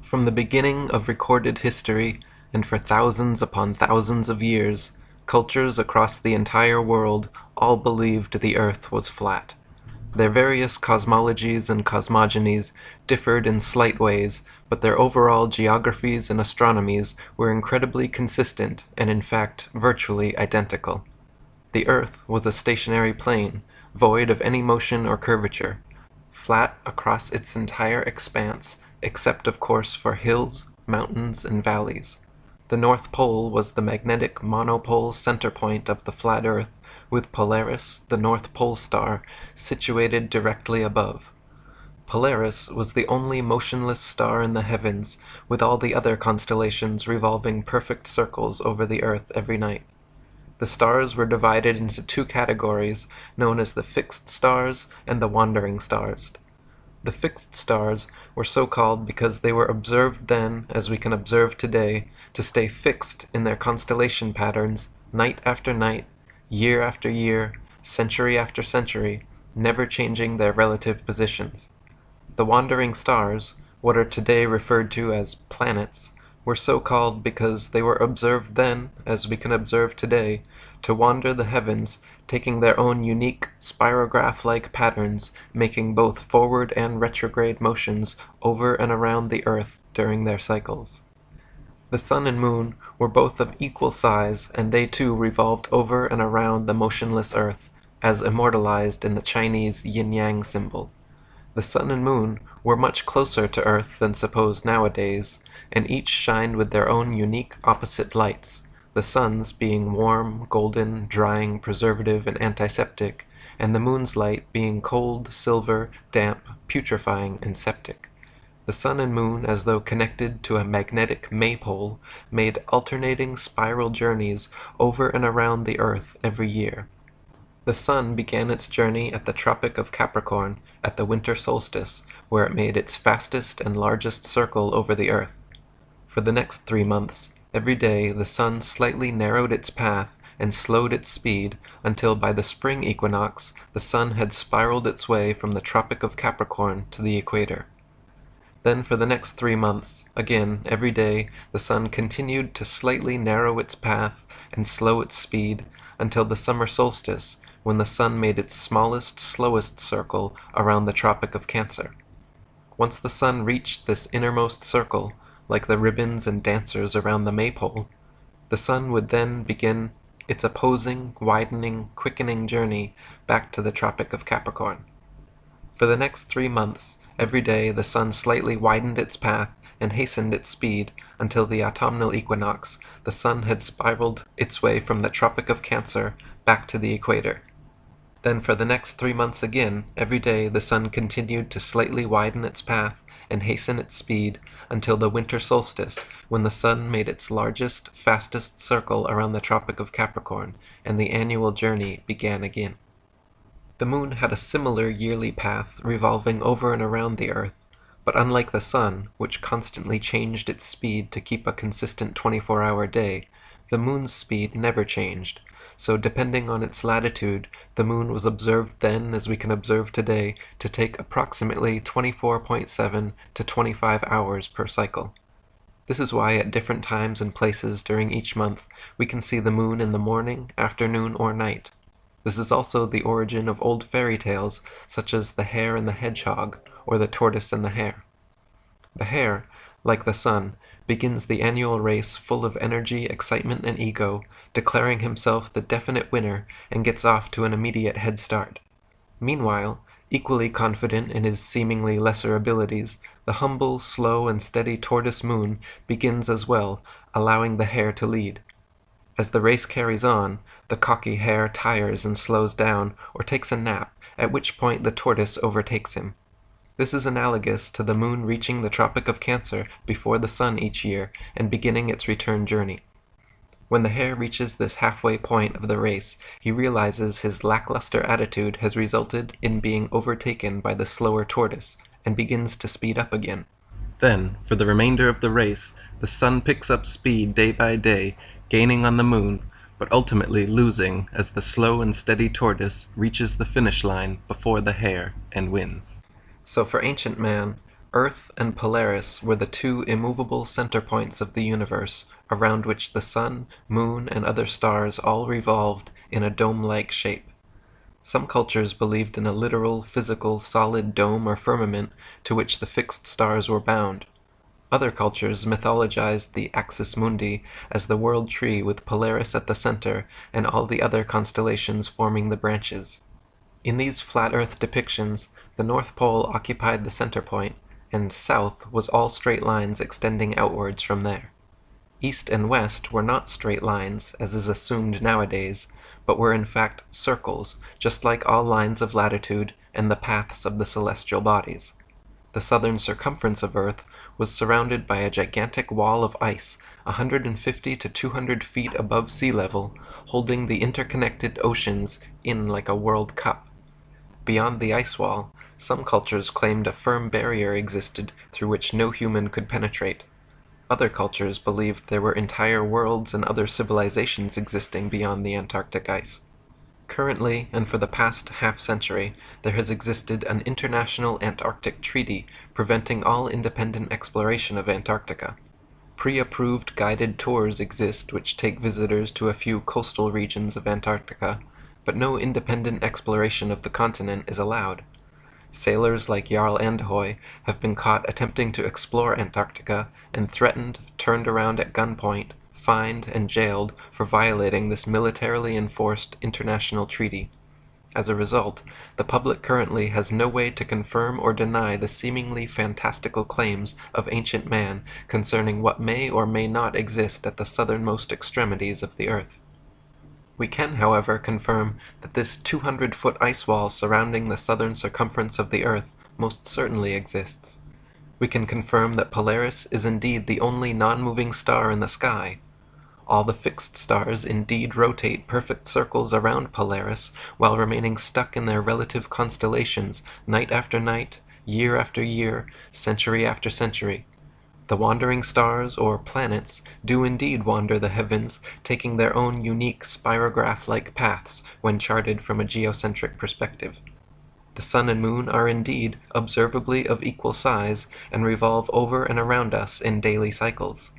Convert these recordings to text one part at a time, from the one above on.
From the beginning of recorded history, and for thousands upon thousands of years, cultures across the entire world all believed the Earth was flat. Their various cosmologies and cosmogonies differed in slight ways, but their overall geographies and astronomies were incredibly consistent and in fact virtually identical. The Earth was a stationary plane, void of any motion or curvature, flat across its entire expanse, except of course for hills, mountains, and valleys. The North Pole was the magnetic monopole center point of the flat Earth, with Polaris, the North Pole star, situated directly above. Polaris was the only motionless star in the heavens, with all the other constellations revolving perfect circles over the Earth every night. The stars were divided into two categories, known as the fixed stars and the wandering stars. The fixed stars were so called because they were observed then, as we can observe today, to stay fixed in their constellation patterns, night after night, year after year, century after century, never changing their relative positions. The wandering stars, what are today referred to as planets, were so called because they were observed then, as we can observe today, to wander the heavens, taking their own unique spirograph-like patterns, making both forward and retrograde motions over and around the Earth during their cycles. The sun and moon were both of equal size, and they too revolved over and around the motionless Earth, as immortalized in the Chinese yin-yang symbol. The sun and moon were much closer to Earth than supposed nowadays, and each shined with their own unique opposite lights, the sun's being warm, golden, drying, preservative, and antiseptic, and the moon's light being cold, silver, damp, putrefying, and septic. The sun and moon, as though connected to a magnetic maypole, made alternating spiral journeys over and around the Earth every year. The sun began its journey at the Tropic of Capricorn at the winter solstice, where it made its fastest and largest circle over the Earth. For the next 3 months, every day the sun slightly narrowed its path and slowed its speed until by the spring equinox the sun had spiraled its way from the Tropic of Capricorn to the equator. Then for the next 3 months, again every day, the sun continued to slightly narrow its path and slow its speed until the summer solstice, when the sun made its smallest, slowest circle around the Tropic of Cancer. Once the sun reached this innermost circle, like the ribbons and dancers around the maypole, the sun would then begin its opposing, widening, quickening journey back to the Tropic of Capricorn. For the next 3 months, every day the sun slightly widened its path and hastened its speed until the autumnal equinox, the sun had spiraled its way from the Tropic of Cancer back to the equator. Then for the next 3 months again, every day the sun continued to slightly widen its path and hasten its speed until the winter solstice, when the sun made its largest, fastest circle around the Tropic of Capricorn, and the annual journey began again. The moon had a similar yearly path revolving over and around the Earth, but unlike the sun, which constantly changed its speed to keep a consistent 24-hour day, the moon's speed never changed, so depending on its latitude, the moon was observed then, as we can observe today, to take approximately 24.7 to 25 hours per cycle. This is why at different times and places during each month we can see the moon in the morning, afternoon, or night. This is also the origin of old fairy tales such as The Hare and the Hedgehog, or The Tortoise and the Hare. The hare, like the sun, begins the annual race full of energy, excitement, and ego, declaring himself the definite winner, and gets off to an immediate head start. Meanwhile, equally confident in his seemingly lesser abilities, the humble, slow, and steady tortoise moon begins as well, allowing the hare to lead. As the race carries on, the cocky hare tires and slows down, or takes a nap, at which point the tortoise overtakes him. This is analogous to the moon reaching the Tropic of Cancer before the sun each year and beginning its return journey. When the hare reaches this halfway point of the race, he realizes his lackluster attitude has resulted in being overtaken by the slower tortoise, and begins to speed up again. Then, for the remainder of the race, the sun picks up speed day by day, gaining on the moon, but ultimately losing as the slow and steady tortoise reaches the finish line before the hare and wins. So for ancient man, Earth and Polaris were the two immovable center points of the universe, around which the sun, moon, and other stars all revolved in a dome-like shape. Some cultures believed in a literal, physical, solid dome or firmament to which the fixed stars were bound. Other cultures mythologized the axis mundi as the world tree with Polaris at the center and all the other constellations forming the branches. In these flat Earth depictions, the North Pole occupied the center point, and south was all straight lines extending outwards from there. East and west were not straight lines, as is assumed nowadays, but were in fact circles, just like all lines of latitude and the paths of the celestial bodies. The southern circumference of Earth was surrounded by a gigantic wall of ice 150 to 200 feet above sea level, holding the interconnected oceans in like a World Cup. Beyond the ice wall, some cultures claimed a firm barrier existed through which no human could penetrate. Other cultures believed there were entire worlds and other civilizations existing beyond the Antarctic ice. Currently, and for the past half-century, there has existed an international Antarctic treaty preventing all independent exploration of Antarctica. Pre-approved guided tours exist which take visitors to a few coastal regions of Antarctica, but no independent exploration of the continent is allowed. Sailors like Jarl Andhoy have been caught attempting to explore Antarctica and threatened, turned around at gunpoint, fined, and jailed for violating this militarily enforced international treaty. As a result, the public currently has no way to confirm or deny the seemingly fantastical claims of ancient man concerning what may or may not exist at the southernmost extremities of the Earth. We can, however, confirm that this 200-foot ice wall surrounding the southern circumference of the Earth most certainly exists. We can confirm that Polaris is indeed the only non-moving star in the sky. All the fixed stars indeed rotate perfect circles around Polaris while remaining stuck in their relative constellations night after night, year after year, century after century. The wandering stars, or planets, do indeed wander the heavens, taking their own unique spirograph-like paths when charted from a geocentric perspective. The sun and moon are indeed observably of equal size and revolve over and around us in daily cycles.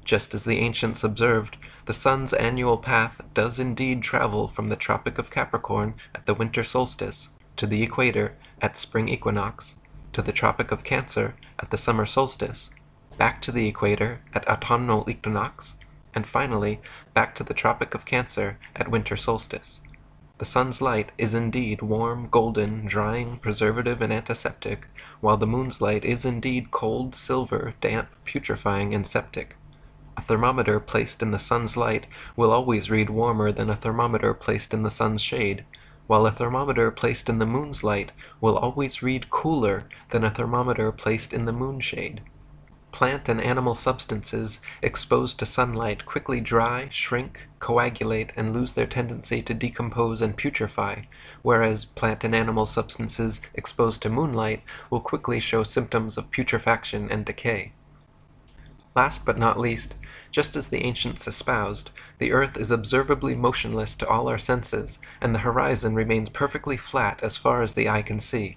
Just as the ancients observed, the sun's annual path does indeed travel from the Tropic of Capricorn at the winter solstice, to the equator at spring equinox, to the Tropic of Cancer at the summer solstice, back to the equator at autumnal equinox, and finally back to the Tropic of Cancer at winter solstice. The sun's light is indeed warm, golden, drying, preservative, and antiseptic, while the moon's light is indeed cold, silver, damp, putrefying, and septic. A thermometer placed in the sun's light will always read warmer than a thermometer placed in the sun's shade, while a thermometer placed in the moon's light will always read cooler than a thermometer placed in the moon's shade. Plant and animal substances exposed to sunlight quickly dry, shrink, coagulate, and lose their tendency to decompose and putrefy, whereas plant and animal substances exposed to moonlight will quickly show symptoms of putrefaction and decay. Last but not least, just as the ancients espoused, the Earth is observably motionless to all our senses, and the horizon remains perfectly flat as far as the eye can see.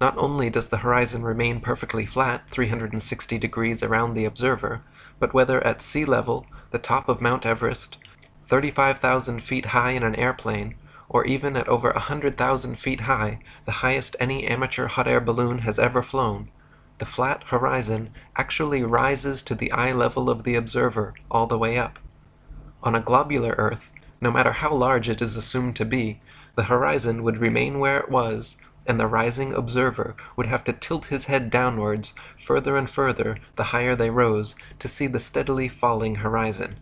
Not only does the horizon remain perfectly flat 360 degrees around the observer, but whether at sea level, the top of Mount Everest, 35,000 feet high in an airplane, or even at over 100,000 feet high, the highest any amateur hot air balloon has ever flown, the flat horizon actually rises to the eye level of the observer all the way up. On a globular Earth, no matter how large it is assumed to be, the horizon would remain where it was, and the rising observer would have to tilt his head downwards further and further the higher they rose to see the steadily falling horizon.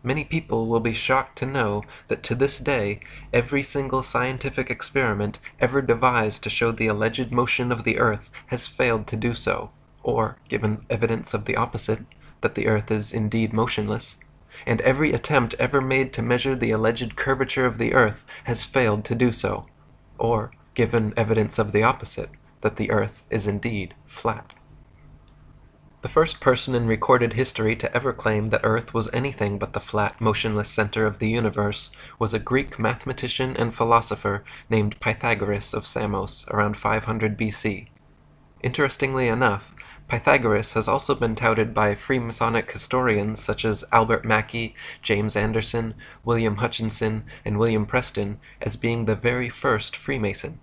Many people will be shocked to know that to this day every single scientific experiment ever devised to show the alleged motion of the Earth has failed to do so, or, given evidence of the opposite, that the Earth is indeed motionless, and every attempt ever made to measure the alleged curvature of the Earth has failed to do so, or, given evidence of the opposite, that the Earth is indeed flat. The first person in recorded history to ever claim that Earth was anything but the flat, motionless center of the universe was a Greek mathematician and philosopher named Pythagoras of Samos around 500 BC. Interestingly enough, Pythagoras has also been touted by Freemasonic historians such as Albert Mackey, James Anderson, William Hutchinson, and William Preston as being the very first Freemason.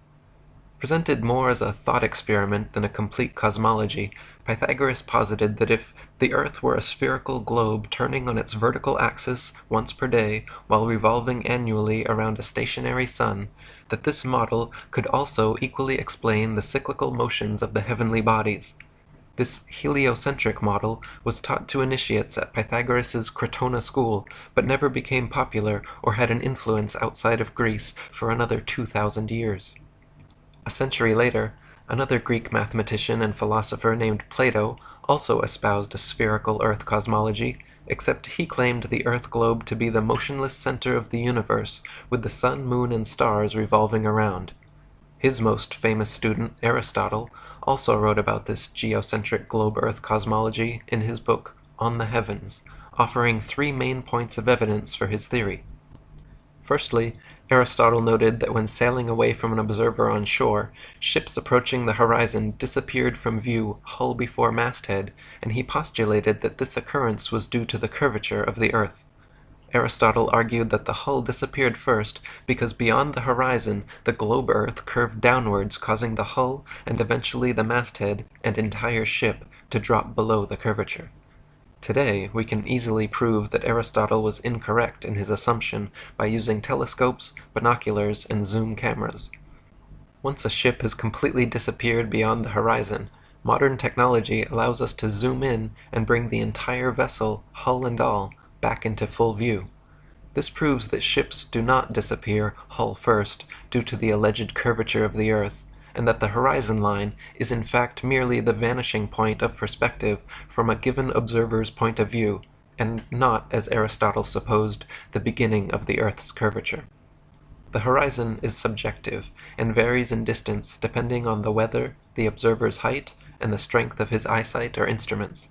Presented more as a thought experiment than a complete cosmology, Pythagoras posited that if the Earth were a spherical globe turning on its vertical axis once per day while revolving annually around a stationary sun, that this model could also equally explain the cyclical motions of the heavenly bodies. This heliocentric model was taught to initiates at Pythagoras's Crotona school, but never became popular or had an influence outside of Greece for another 2,000 years. A century later, another Greek mathematician and philosopher named Plato also espoused a spherical Earth cosmology, except he claimed the Earth globe to be the motionless center of the universe, with the sun, moon, and stars revolving around. His most famous student, Aristotle, also wrote about this geocentric globe-Earth cosmology in his book On the Heavens, offering 3 main points of evidence for his theory. Firstly, Aristotle noted that when sailing away from an observer on shore, ships approaching the horizon disappeared from view hull before masthead, and he postulated that this occurrence was due to the curvature of the Earth. Aristotle argued that the hull disappeared first because beyond the horizon the globe Earth curved downwards, causing the hull and eventually the masthead and entire ship to drop below the curvature. Today, we can easily prove that Aristotle was incorrect in his assumption by using telescopes, binoculars, and zoom cameras. Once a ship has completely disappeared beyond the horizon, modern technology allows us to zoom in and bring the entire vessel, hull and all, back into full view. This proves that ships do not disappear hull first due to the alleged curvature of the Earth, and that the horizon line is in fact merely the vanishing point of perspective from a given observer's point of view, and not, as Aristotle supposed, the beginning of the Earth's curvature. The horizon is subjective, and varies in distance depending on the weather, the observer's height, and the strength of his eyesight or instruments.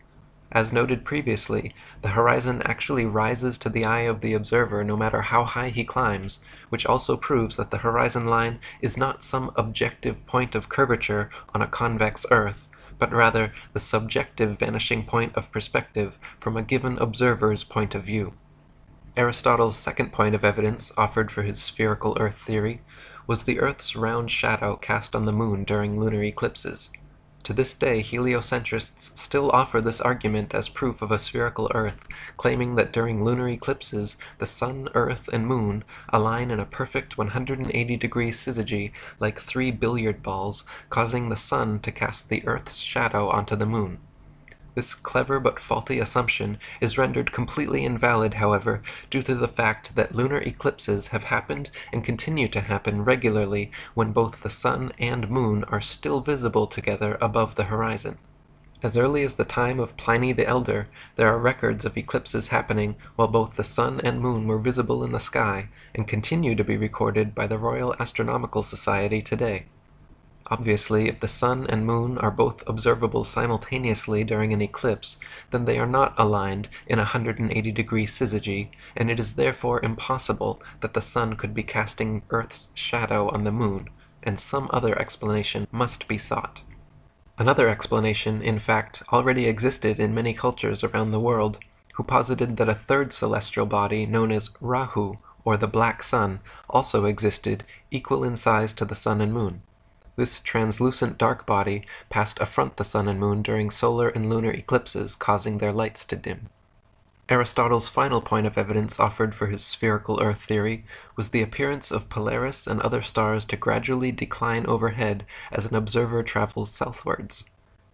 As noted previously, the horizon actually rises to the eye of the observer no matter how high he climbs, which also proves that the horizon line is not some objective point of curvature on a convex Earth, but rather the subjective vanishing point of perspective from a given observer's point of view. Aristotle's second point of evidence offered for his spherical Earth theory was the Earth's round shadow cast on the moon during lunar eclipses. To this day, heliocentrists still offer this argument as proof of a spherical Earth, claiming that during lunar eclipses, the Sun, Earth, and Moon align in a perfect 180-degree syzygy like 3 billiard balls, causing the Sun to cast the Earth's shadow onto the Moon. This clever but faulty assumption is rendered completely invalid, however, due to the fact that lunar eclipses have happened and continue to happen regularly when both the Sun and Moon are still visible together above the horizon. As early as the time of Pliny the Elder, there are records of eclipses happening while both the Sun and Moon were visible in the sky, and continue to be recorded by the Royal Astronomical Society today. Obviously, if the Sun and Moon are both observable simultaneously during an eclipse, then they are not aligned in a 180-degree syzygy, and it is therefore impossible that the Sun could be casting Earth's shadow on the Moon, and some other explanation must be sought. Another explanation, in fact, already existed in many cultures around the world, who posited that a third celestial body known as Rahu, or the Black Sun, also existed, equal in size to the Sun and Moon. This translucent dark body passed affront the Sun and Moon during solar and lunar eclipses, causing their lights to dim. Aristotle's final point of evidence offered for his spherical Earth theory was the appearance of Polaris and other stars to gradually decline overhead as an observer travels southwards.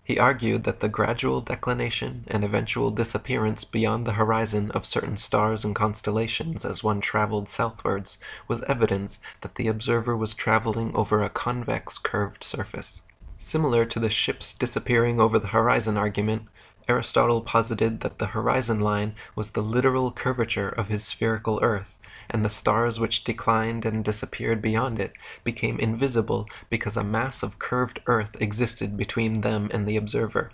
He argued that the gradual declination and eventual disappearance beyond the horizon of certain stars and constellations as one traveled southwards was evidence that the observer was traveling over a convex curved surface. Similar to the ships disappearing over the horizon argument, Aristotle posited that the horizon line was the literal curvature of his spherical Earth, and the stars which declined and disappeared beyond it became invisible because a mass of curved Earth existed between them and the observer.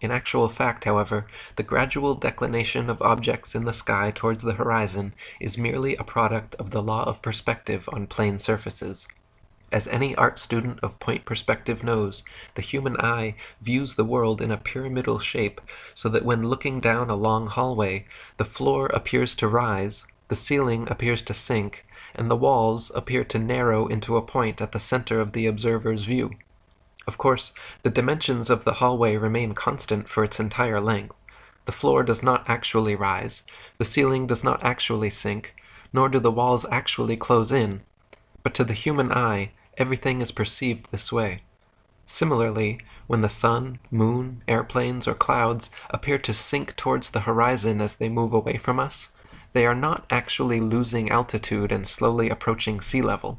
In actual fact, however, the gradual declination of objects in the sky towards the horizon is merely a product of the law of perspective on plane surfaces. As any art student of point perspective knows, the human eye views the world in a pyramidal shape, so that when looking down a long hallway, the floor appears to rise, the ceiling appears to sink, and the walls appear to narrow into a point at the center of the observer's view. Of course, the dimensions of the hallway remain constant for its entire length. The floor does not actually rise, the ceiling does not actually sink, nor do the walls actually close in. But to the human eye, everything is perceived this way. Similarly, when the sun, moon, airplanes, or clouds appear to sink towards the horizon as they move away from us, they are not actually losing altitude and slowly approaching sea level.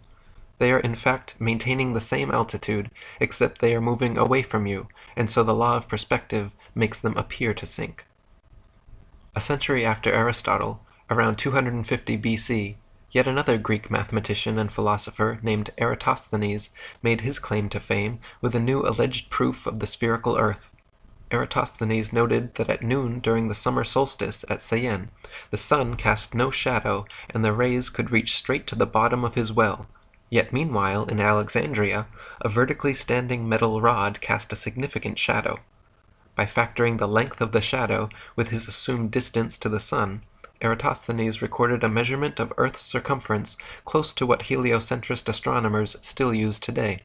They are in fact maintaining the same altitude, except they are moving away from you, and so the law of perspective makes them appear to sink. A century after Aristotle, around 250 BC, yet another Greek mathematician and philosopher named Eratosthenes made his claim to fame with a new alleged proof of the spherical earth. Eratosthenes noted that at noon during the summer solstice at Syene, the sun cast no shadow and the rays could reach straight to the bottom of his well, yet meanwhile in Alexandria, a vertically standing metal rod cast a significant shadow. By factoring the length of the shadow with his assumed distance to the sun, Eratosthenes recorded a measurement of Earth's circumference close to what heliocentrist astronomers still use today.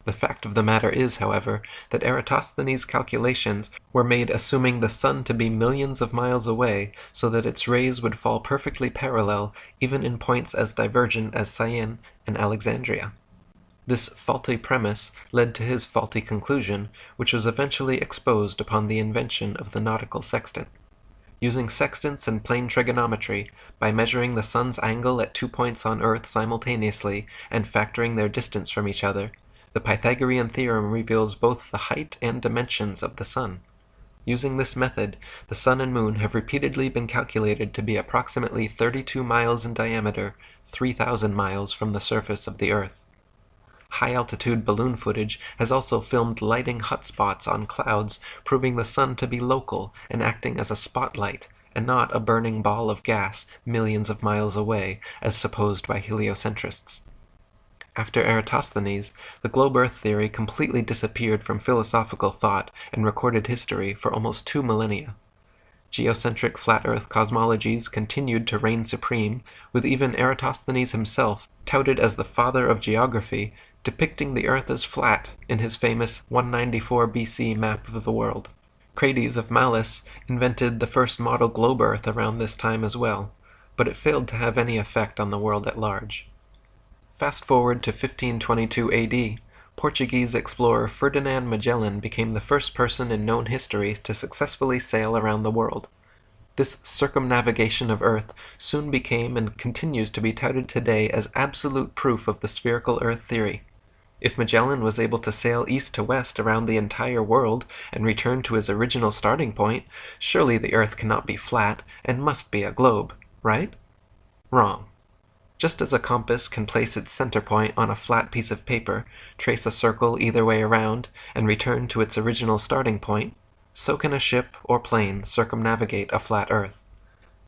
The fact of the matter is, however, that Eratosthenes' calculations were made assuming the sun to be millions of miles away, so that its rays would fall perfectly parallel even in points as divergent as Syene and Alexandria. This faulty premise led to his faulty conclusion, which was eventually exposed upon the invention of the nautical sextant. Using sextants and plane trigonometry, by measuring the sun's angle at 2 points on Earth simultaneously and factoring their distance from each other, the Pythagorean theorem reveals both the height and dimensions of the sun. Using this method, the sun and moon have repeatedly been calculated to be approximately 32 miles in diameter, 3,000 miles from the surface of the Earth. High-altitude balloon footage has also filmed lighting hotspots on clouds, proving the sun to be local and acting as a spotlight, and not a burning ball of gas millions of miles away, as supposed by heliocentrists. After Eratosthenes, the globe Earth theory completely disappeared from philosophical thought and recorded history for almost 2 millennia. Geocentric flat Earth cosmologies continued to reign supreme, with even Eratosthenes himself, touted as the father of geography, depicting the Earth as flat in his famous 194 BC map of the world. Crates of Malice invented the first model globe Earth around this time as well, but it failed to have any effect on the world at large. Fast forward to 1522 AD, Portuguese explorer Ferdinand Magellan became the first person in known history to successfully sail around the world. This circumnavigation of Earth soon became and continues to be touted today as absolute proof of the spherical Earth theory. If Magellan was able to sail east to west around the entire world and return to his original starting point, surely the Earth cannot be flat and must be a globe, right? Wrong. Just as a compass can place its center point on a flat piece of paper, trace a circle either way around, and return to its original starting point, so can a ship or plane circumnavigate a flat Earth.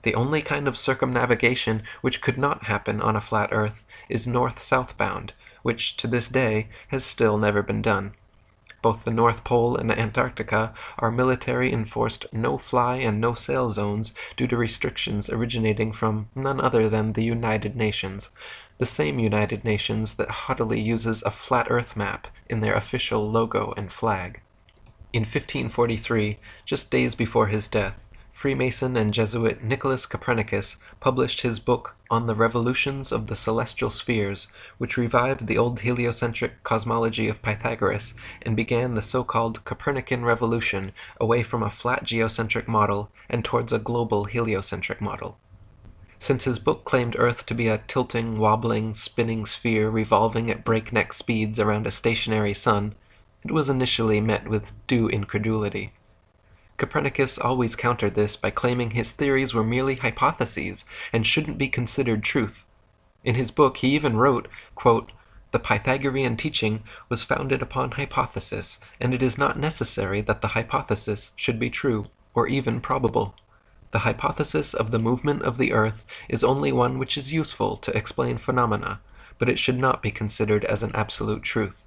The only kind of circumnavigation which could not happen on a flat Earth is north-southbound, which, to this day, has still never been done. Both the North Pole and Antarctica are military-enforced no-fly and no-sail zones due to restrictions originating from none other than the United Nations, the same United Nations that haughtily uses a flat Earth map in their official logo and flag. In 1543, just days before his death, Freemason and Jesuit Nicholas Copernicus published his book On the Revolutions of the Celestial Spheres, which revived the old heliocentric cosmology of Pythagoras and began the so-called Copernican revolution away from a flat geocentric model and towards a global heliocentric model. Since his book claimed Earth to be a tilting, wobbling, spinning sphere revolving at breakneck speeds around a stationary sun, it was initially met with due incredulity. Copernicus always countered this by claiming his theories were merely hypotheses and shouldn't be considered truth. In his book he even wrote, quote, "The Pythagorean teaching was founded upon hypothesis, and it is not necessary that the hypothesis should be true, or even probable. The hypothesis of the movement of the Earth is only one which is useful to explain phenomena, but it should not be considered as an absolute truth.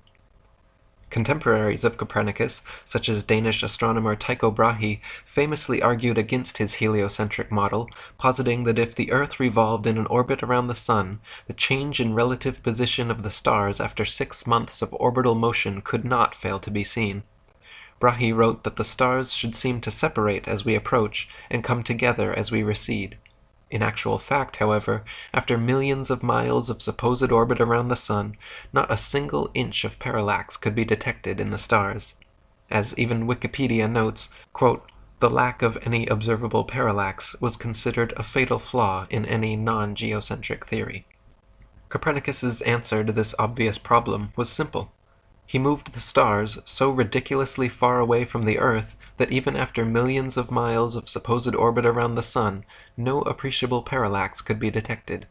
Contemporaries of Copernicus, such as Danish astronomer Tycho Brahe, famously argued against his heliocentric model, positing that if the Earth revolved in an orbit around the Sun, the change in relative position of the stars after 6 months of orbital motion could not fail to be seen. Brahe wrote that the stars should seem to separate as we approach and come together as we recede. In actual fact, however, after millions of miles of supposed orbit around the Sun, not a single inch of parallax could be detected in the stars. As even Wikipedia notes, quote, "The lack of any observable parallax was considered a fatal flaw in any non-geocentric theory." Copernicus's answer to this obvious problem was simple. He moved the stars so ridiculously far away from the Earth that even after millions of miles of supposed orbit around the Sun, no appreciable parallax could be detected.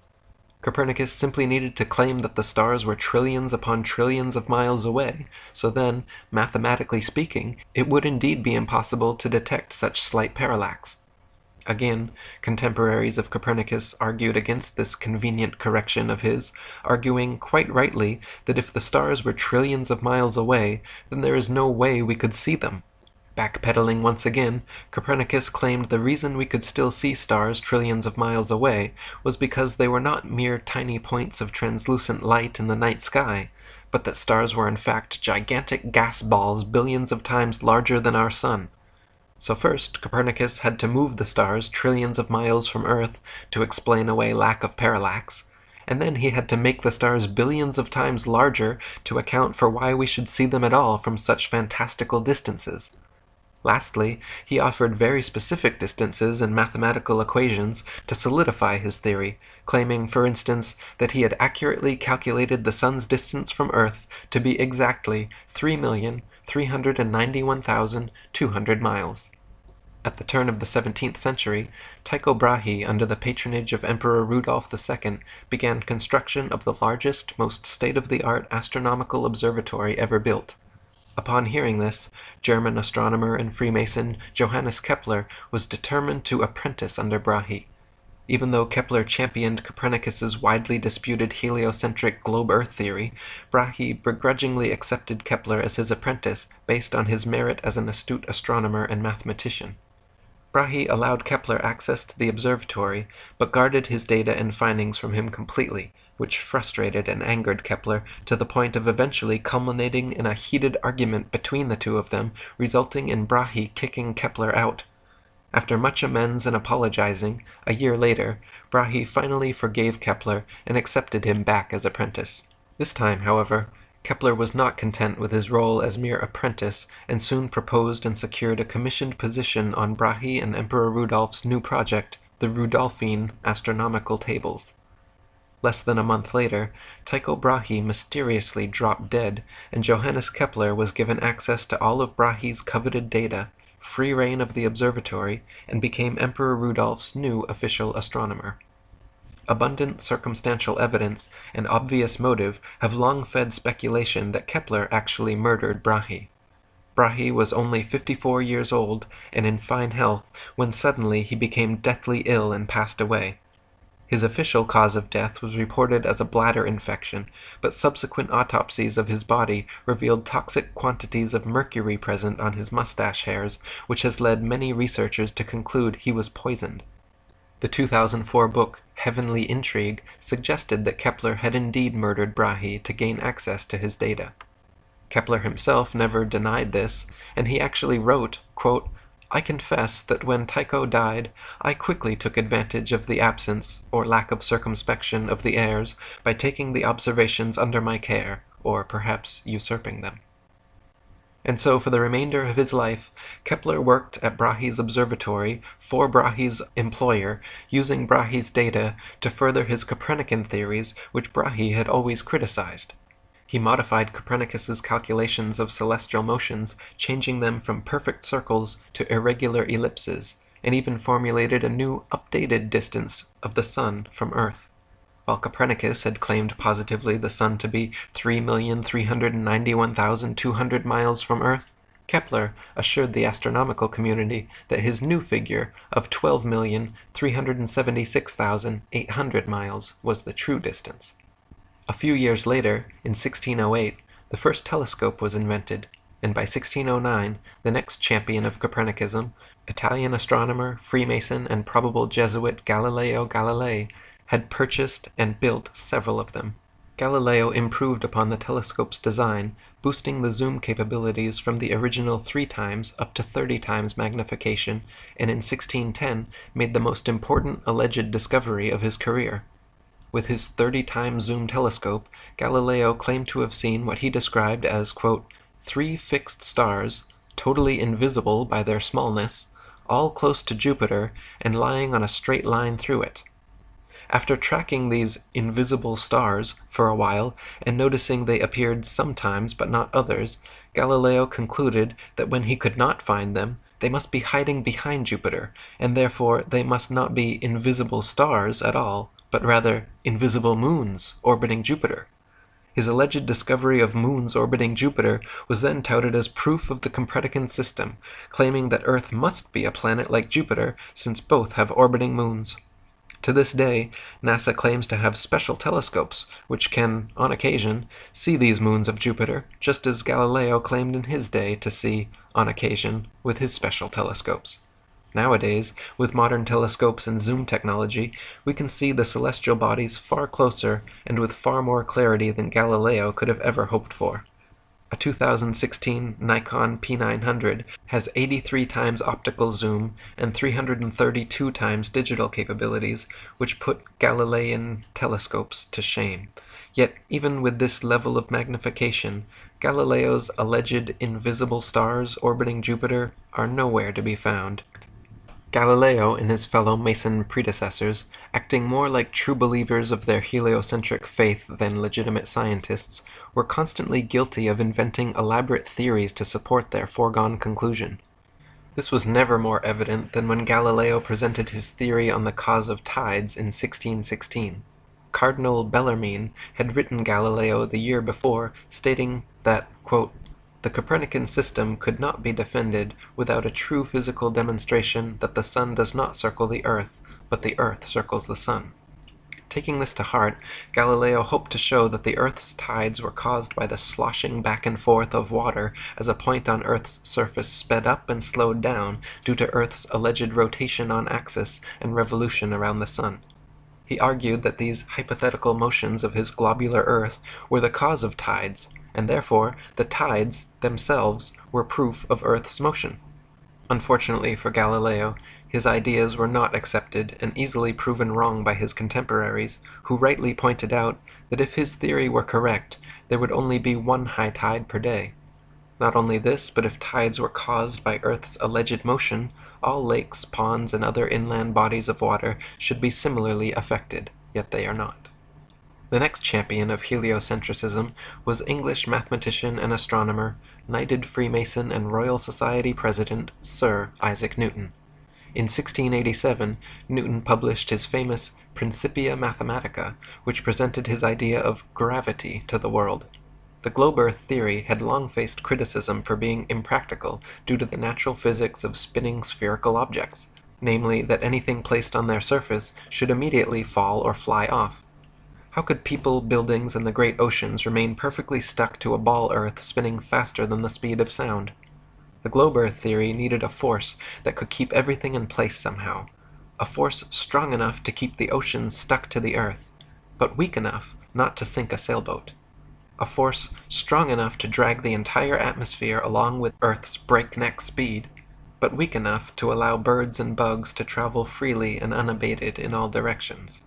Copernicus simply needed to claim that the stars were trillions upon trillions of miles away, so then, mathematically speaking, it would indeed be impossible to detect such slight parallax. Again, contemporaries of Copernicus argued against this convenient correction of his, arguing quite rightly that if the stars were trillions of miles away, then there is no way we could see them. Backpedaling once again, Copernicus claimed the reason we could still see stars trillions of miles away was because they were not mere tiny points of translucent light in the night sky, but that stars were in fact gigantic gas balls billions of times larger than our Sun. So first, Copernicus had to move the stars trillions of miles from Earth to explain away lack of parallax, and then he had to make the stars billions of times larger to account for why we should see them at all from such fantastical distances. Lastly, he offered very specific distances and mathematical equations to solidify his theory, claiming, for instance, that he had accurately calculated the Sun's distance from Earth to be exactly 3,391,200 miles. At the turn of the 17th century, Tycho Brahe, under the patronage of Emperor Rudolf II, began construction of the largest, most state-of-the-art astronomical observatory ever built. Upon hearing this, German astronomer and Freemason Johannes Kepler was determined to apprentice under Brahe. Even though Kepler championed Copernicus's widely disputed heliocentric globe-Earth theory, Brahe begrudgingly accepted Kepler as his apprentice based on his merit as an astute astronomer and mathematician. Brahe allowed Kepler access to the observatory, but guarded his data and findings from him completely, which frustrated and angered Kepler to the point of eventually culminating in a heated argument between the two of them, resulting in Brahe kicking Kepler out. After much amends and apologizing, a year later, Brahe finally forgave Kepler and accepted him back as apprentice. This time, however, Kepler was not content with his role as mere apprentice and soon proposed and secured a commissioned position on Brahe and Emperor Rudolph's new project, the Rudolphine astronomical tables. Less than a month later, Tycho Brahe mysteriously dropped dead, and Johannes Kepler was given access to all of Brahe's coveted data, free rein of the observatory, and became Emperor Rudolph's new official astronomer. Abundant circumstantial evidence and obvious motive have long fed speculation that Kepler actually murdered Brahe. Brahe was only 54 years old and in fine health when suddenly he became deathly ill and passed away. His official cause of death was reported as a bladder infection, but subsequent autopsies of his body revealed toxic quantities of mercury present on his mustache hairs, which has led many researchers to conclude he was poisoned. The 2004 book Heavenly Intrigue suggested that Kepler had indeed murdered Brahe to gain access to his data. Kepler himself never denied this, and he actually wrote, quote, "I confess that when Tycho died, I quickly took advantage of the absence or lack of circumspection of the heirs by taking the observations under my care, or perhaps usurping them." And so for the remainder of his life, Kepler worked at Brahe's observatory for Brahe's employer, using Brahe's data to further his Copernican theories, which Brahe had always criticized. He modified Copernicus's calculations of celestial motions, changing them from perfect circles to irregular ellipses, and even formulated a new, updated distance of the Sun from Earth. While Copernicus had claimed positively the Sun to be 3,391,200 miles from Earth, Kepler assured the astronomical community that his new figure of 12,376,800 miles was the true distance. A few years later, in 1608, the first telescope was invented, and by 1609, the next champion of Copernicism, Italian astronomer, Freemason, and probable Jesuit Galileo Galilei, had purchased and built several of them. Galileo improved upon the telescope's design, boosting the zoom capabilities from the original 3 times up to 30 times magnification, and in 1610 made the most important alleged discovery of his career. With his 30-time zoom telescope, Galileo claimed to have seen what he described as, quote, 3 fixed stars, totally invisible by their smallness, all close to Jupiter and lying on a straight line through it. After tracking these invisible stars for a while and noticing they appeared sometimes but not others, Galileo concluded that when he could not find them, they must be hiding behind Jupiter, and therefore they must not be invisible stars at all, but rather invisible moons orbiting Jupiter. His alleged discovery of moons orbiting Jupiter was then touted as proof of the Copernican system, claiming that Earth must be a planet like Jupiter since both have orbiting moons. To this day, NASA claims to have special telescopes, which can, on occasion, see these moons of Jupiter, just as Galileo claimed in his day to see, on occasion, with his special telescopes. Nowadays, with modern telescopes and zoom technology, we can see the celestial bodies far closer and with far more clarity than Galileo could have ever hoped for. A 2016 Nikon P900 has 83 times optical zoom and 332 times digital capabilities, which put Galilean telescopes to shame. Yet, even with this level of magnification, Galileo's alleged invisible stars orbiting Jupiter are nowhere to be found. Galileo and his fellow Mason predecessors, acting more like true believers of their heliocentric faith than legitimate scientists, were constantly guilty of inventing elaborate theories to support their foregone conclusion. This was never more evident than when Galileo presented his theory on the cause of tides in 1616. Cardinal Bellarmine had written Galileo the year before, stating that, quote, the Copernican system could not be defended without a true physical demonstration that the sun does not circle the earth, but the earth circles the sun. Taking this to heart, Galileo hoped to show that the earth's tides were caused by the sloshing back and forth of water as a point on earth's surface sped up and slowed down due to earth's alleged rotation on axis and revolution around the sun. He argued that these hypothetical motions of his globular earth were the cause of tides, and therefore the tides themselves were proof of Earth's motion. Unfortunately for Galileo, his ideas were not accepted and easily proven wrong by his contemporaries, who rightly pointed out that if his theory were correct, there would only be one high tide per day. Not only this, but if tides were caused by Earth's alleged motion, all lakes, ponds, and other inland bodies of water should be similarly affected, yet they are not. The next champion of heliocentricism was English mathematician and astronomer, knighted Freemason and Royal Society President Sir Isaac Newton. In 1687, Newton published his famous Principia Mathematica, which presented his idea of gravity to the world. The globe Earth theory had long faced criticism for being impractical due to the natural physics of spinning spherical objects, namely that anything placed on their surface should immediately fall or fly off. How could people, buildings, and the great oceans remain perfectly stuck to a ball Earth spinning faster than the speed of sound? The globe Earth theory needed a force that could keep everything in place somehow, a force strong enough to keep the oceans stuck to the Earth, but weak enough not to sink a sailboat, a force strong enough to drag the entire atmosphere along with Earth's breakneck speed, but weak enough to allow birds and bugs to travel freely and unabated in all directions.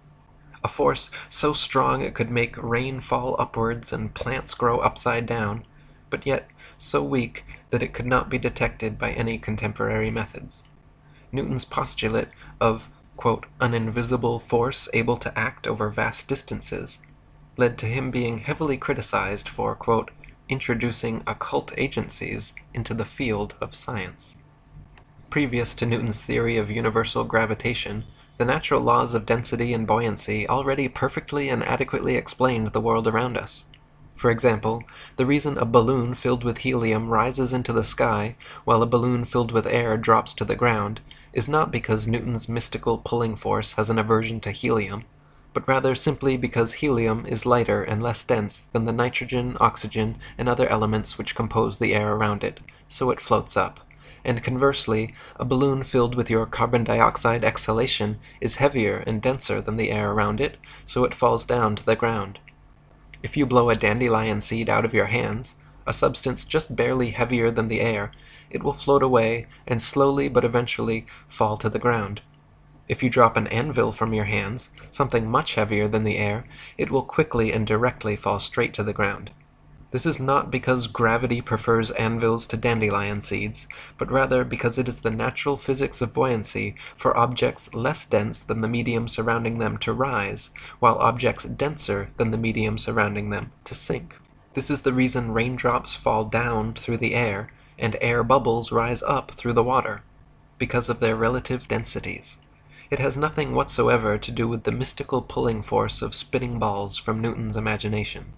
A force so strong it could make rain fall upwards and plants grow upside down, but yet so weak that it could not be detected by any contemporary methods. Newton's postulate of, quote, an invisible force able to act over vast distances led to him being heavily criticized for, quote, introducing occult agencies into the field of science. Previous to Newton's theory of universal gravitation, the natural laws of density and buoyancy already perfectly and adequately explained the world around us. For example, the reason a balloon filled with helium rises into the sky while a balloon filled with air drops to the ground is not because Newton's mystical pulling force has an aversion to helium, but rather simply because helium is lighter and less dense than the nitrogen, oxygen, and other elements which compose the air around it, so it floats up. And conversely, a balloon filled with your carbon dioxide exhalation is heavier and denser than the air around it, so it falls down to the ground. If you blow a dandelion seed out of your hands, a substance just barely heavier than the air, it will float away and slowly but eventually fall to the ground. If you drop an anvil from your hands, something much heavier than the air, it will quickly and directly fall straight to the ground. This is not because gravity prefers anvils to dandelion seeds, but rather because it is the natural physics of buoyancy for objects less dense than the medium surrounding them to rise, while objects denser than the medium surrounding them to sink. This is the reason raindrops fall down through the air and air bubbles rise up through the water, because of their relative densities. It has nothing whatsoever to do with the mystical pulling force of spinning balls from Newton's imagination.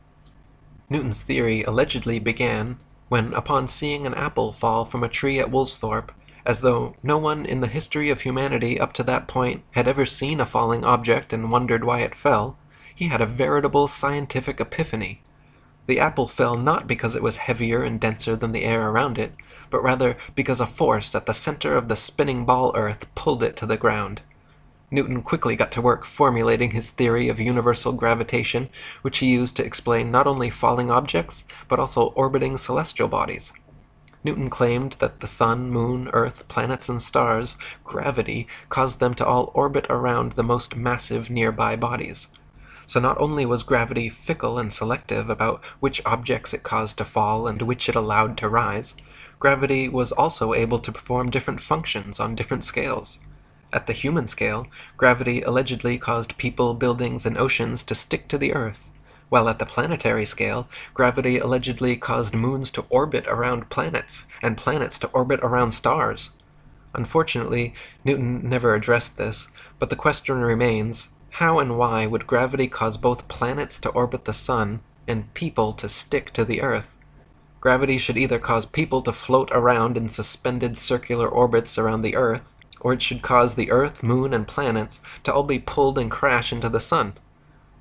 Newton's theory allegedly began when, upon seeing an apple fall from a tree at Woolsthorpe, as though no one in the history of humanity up to that point had ever seen a falling object and wondered why it fell, he had a veritable scientific epiphany. The apple fell not because it was heavier and denser than the air around it, but rather because a force at the center of the spinning ball earth pulled it to the ground. Newton quickly got to work formulating his theory of universal gravitation, which he used to explain not only falling objects, but also orbiting celestial bodies. Newton claimed that the sun, moon, earth, planets, and stars, gravity, caused them to all orbit around the most massive nearby bodies. So not only was gravity fickle and selective about which objects it caused to fall and which it allowed to rise, gravity was also able to perform different functions on different scales. At the human scale, gravity allegedly caused people, buildings, and oceans to stick to the Earth, while at the planetary scale, gravity allegedly caused moons to orbit around planets, and planets to orbit around stars. Unfortunately, Newton never addressed this, but the question remains, how and why would gravity cause both planets to orbit the sun and people to stick to the Earth? Gravity should either cause people to float around in suspended circular orbits around the Earth, or it should cause the Earth, Moon, and planets to all be pulled and crash into the Sun.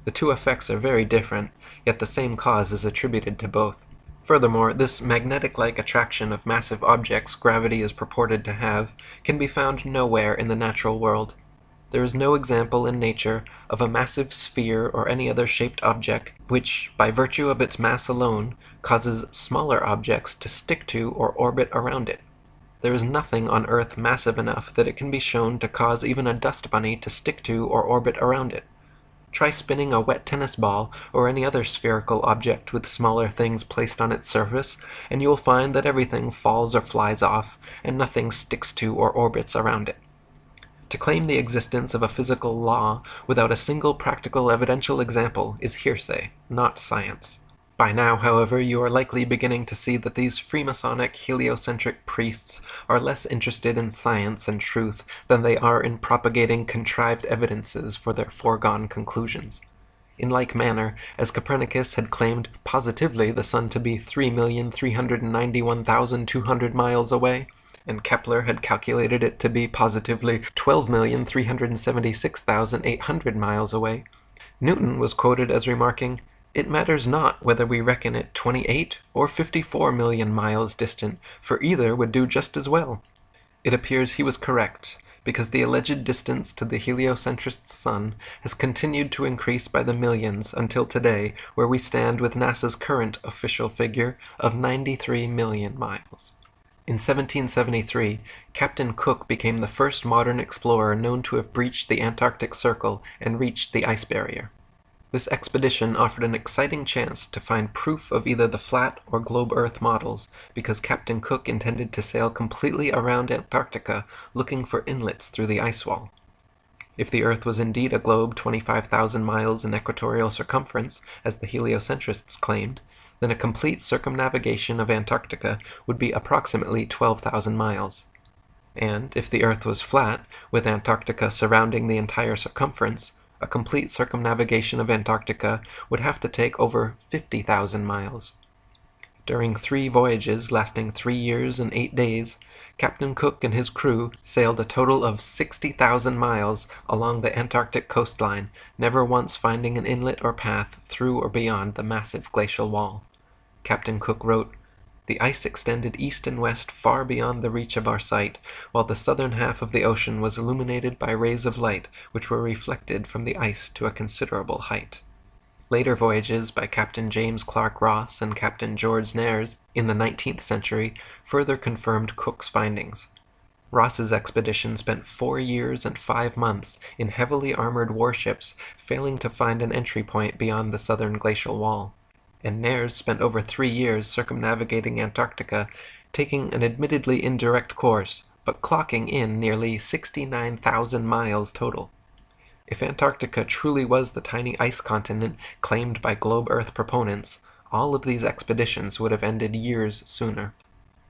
The two effects are very different, yet the same cause is attributed to both. Furthermore, this magnetic-like attraction of massive objects gravity is purported to have can be found nowhere in the natural world. There is no example in nature of a massive sphere or any other shaped object which, by virtue of its mass alone, causes smaller objects to stick to or orbit around it. There is nothing on Earth massive enough that it can be shown to cause even a dust bunny to stick to or orbit around it. Try spinning a wet tennis ball or any other spherical object with smaller things placed on its surface, and you will find that everything falls or flies off, and nothing sticks to or orbits around it. To claim the existence of a physical law without a single practical evidential example is hearsay, not science. By now, however, you are likely beginning to see that these Freemasonic heliocentric priests are less interested in science and truth than they are in propagating contrived evidences for their foregone conclusions. In like manner, as Copernicus had claimed positively the sun to be 3,391,200 miles away, and Kepler had calculated it to be positively 12,376,800 miles away, Newton was quoted as remarking, "It matters not whether we reckon it 28 or 54 million miles distant, for either would do just as well." It appears he was correct, because the alleged distance to the heliocentrist's sun has continued to increase by the millions until today, where we stand with NASA's current official figure of 93 million miles. In 1773, Captain Cook became the first modern explorer known to have breached the Antarctic Circle and reached the ice barrier. This expedition offered an exciting chance to find proof of either the flat or globe Earth models, because Captain Cook intended to sail completely around Antarctica looking for inlets through the ice wall. If the Earth was indeed a globe 25,000 miles in equatorial circumference, as the heliocentrists claimed, then a complete circumnavigation of Antarctica would be approximately 12,000 miles. And if the Earth was flat, with Antarctica surrounding the entire circumference, a complete circumnavigation of Antarctica would have to take over 50,000 miles. During 3 voyages lasting 3 years and 8 days, Captain Cook and his crew sailed a total of 60,000 miles along the Antarctic coastline, never once finding an inlet or path through or beyond the massive glacial wall. Captain Cook wrote, "The ice extended east and west far beyond the reach of our sight, while the southern half of the ocean was illuminated by rays of light which were reflected from the ice to a considerable height." Later voyages by Captain James Clark Ross and Captain George Nares in the 19th century further confirmed Cook's findings. Ross's expedition spent 4 years and 5 months in heavily armored warships, failing to find an entry point beyond the southern glacial wall, and Nares spent over 3 years circumnavigating Antarctica, taking an admittedly indirect course, but clocking in nearly 69,000 miles total. If Antarctica truly was the tiny ice continent claimed by globe Earth proponents, all of these expeditions would have ended years sooner.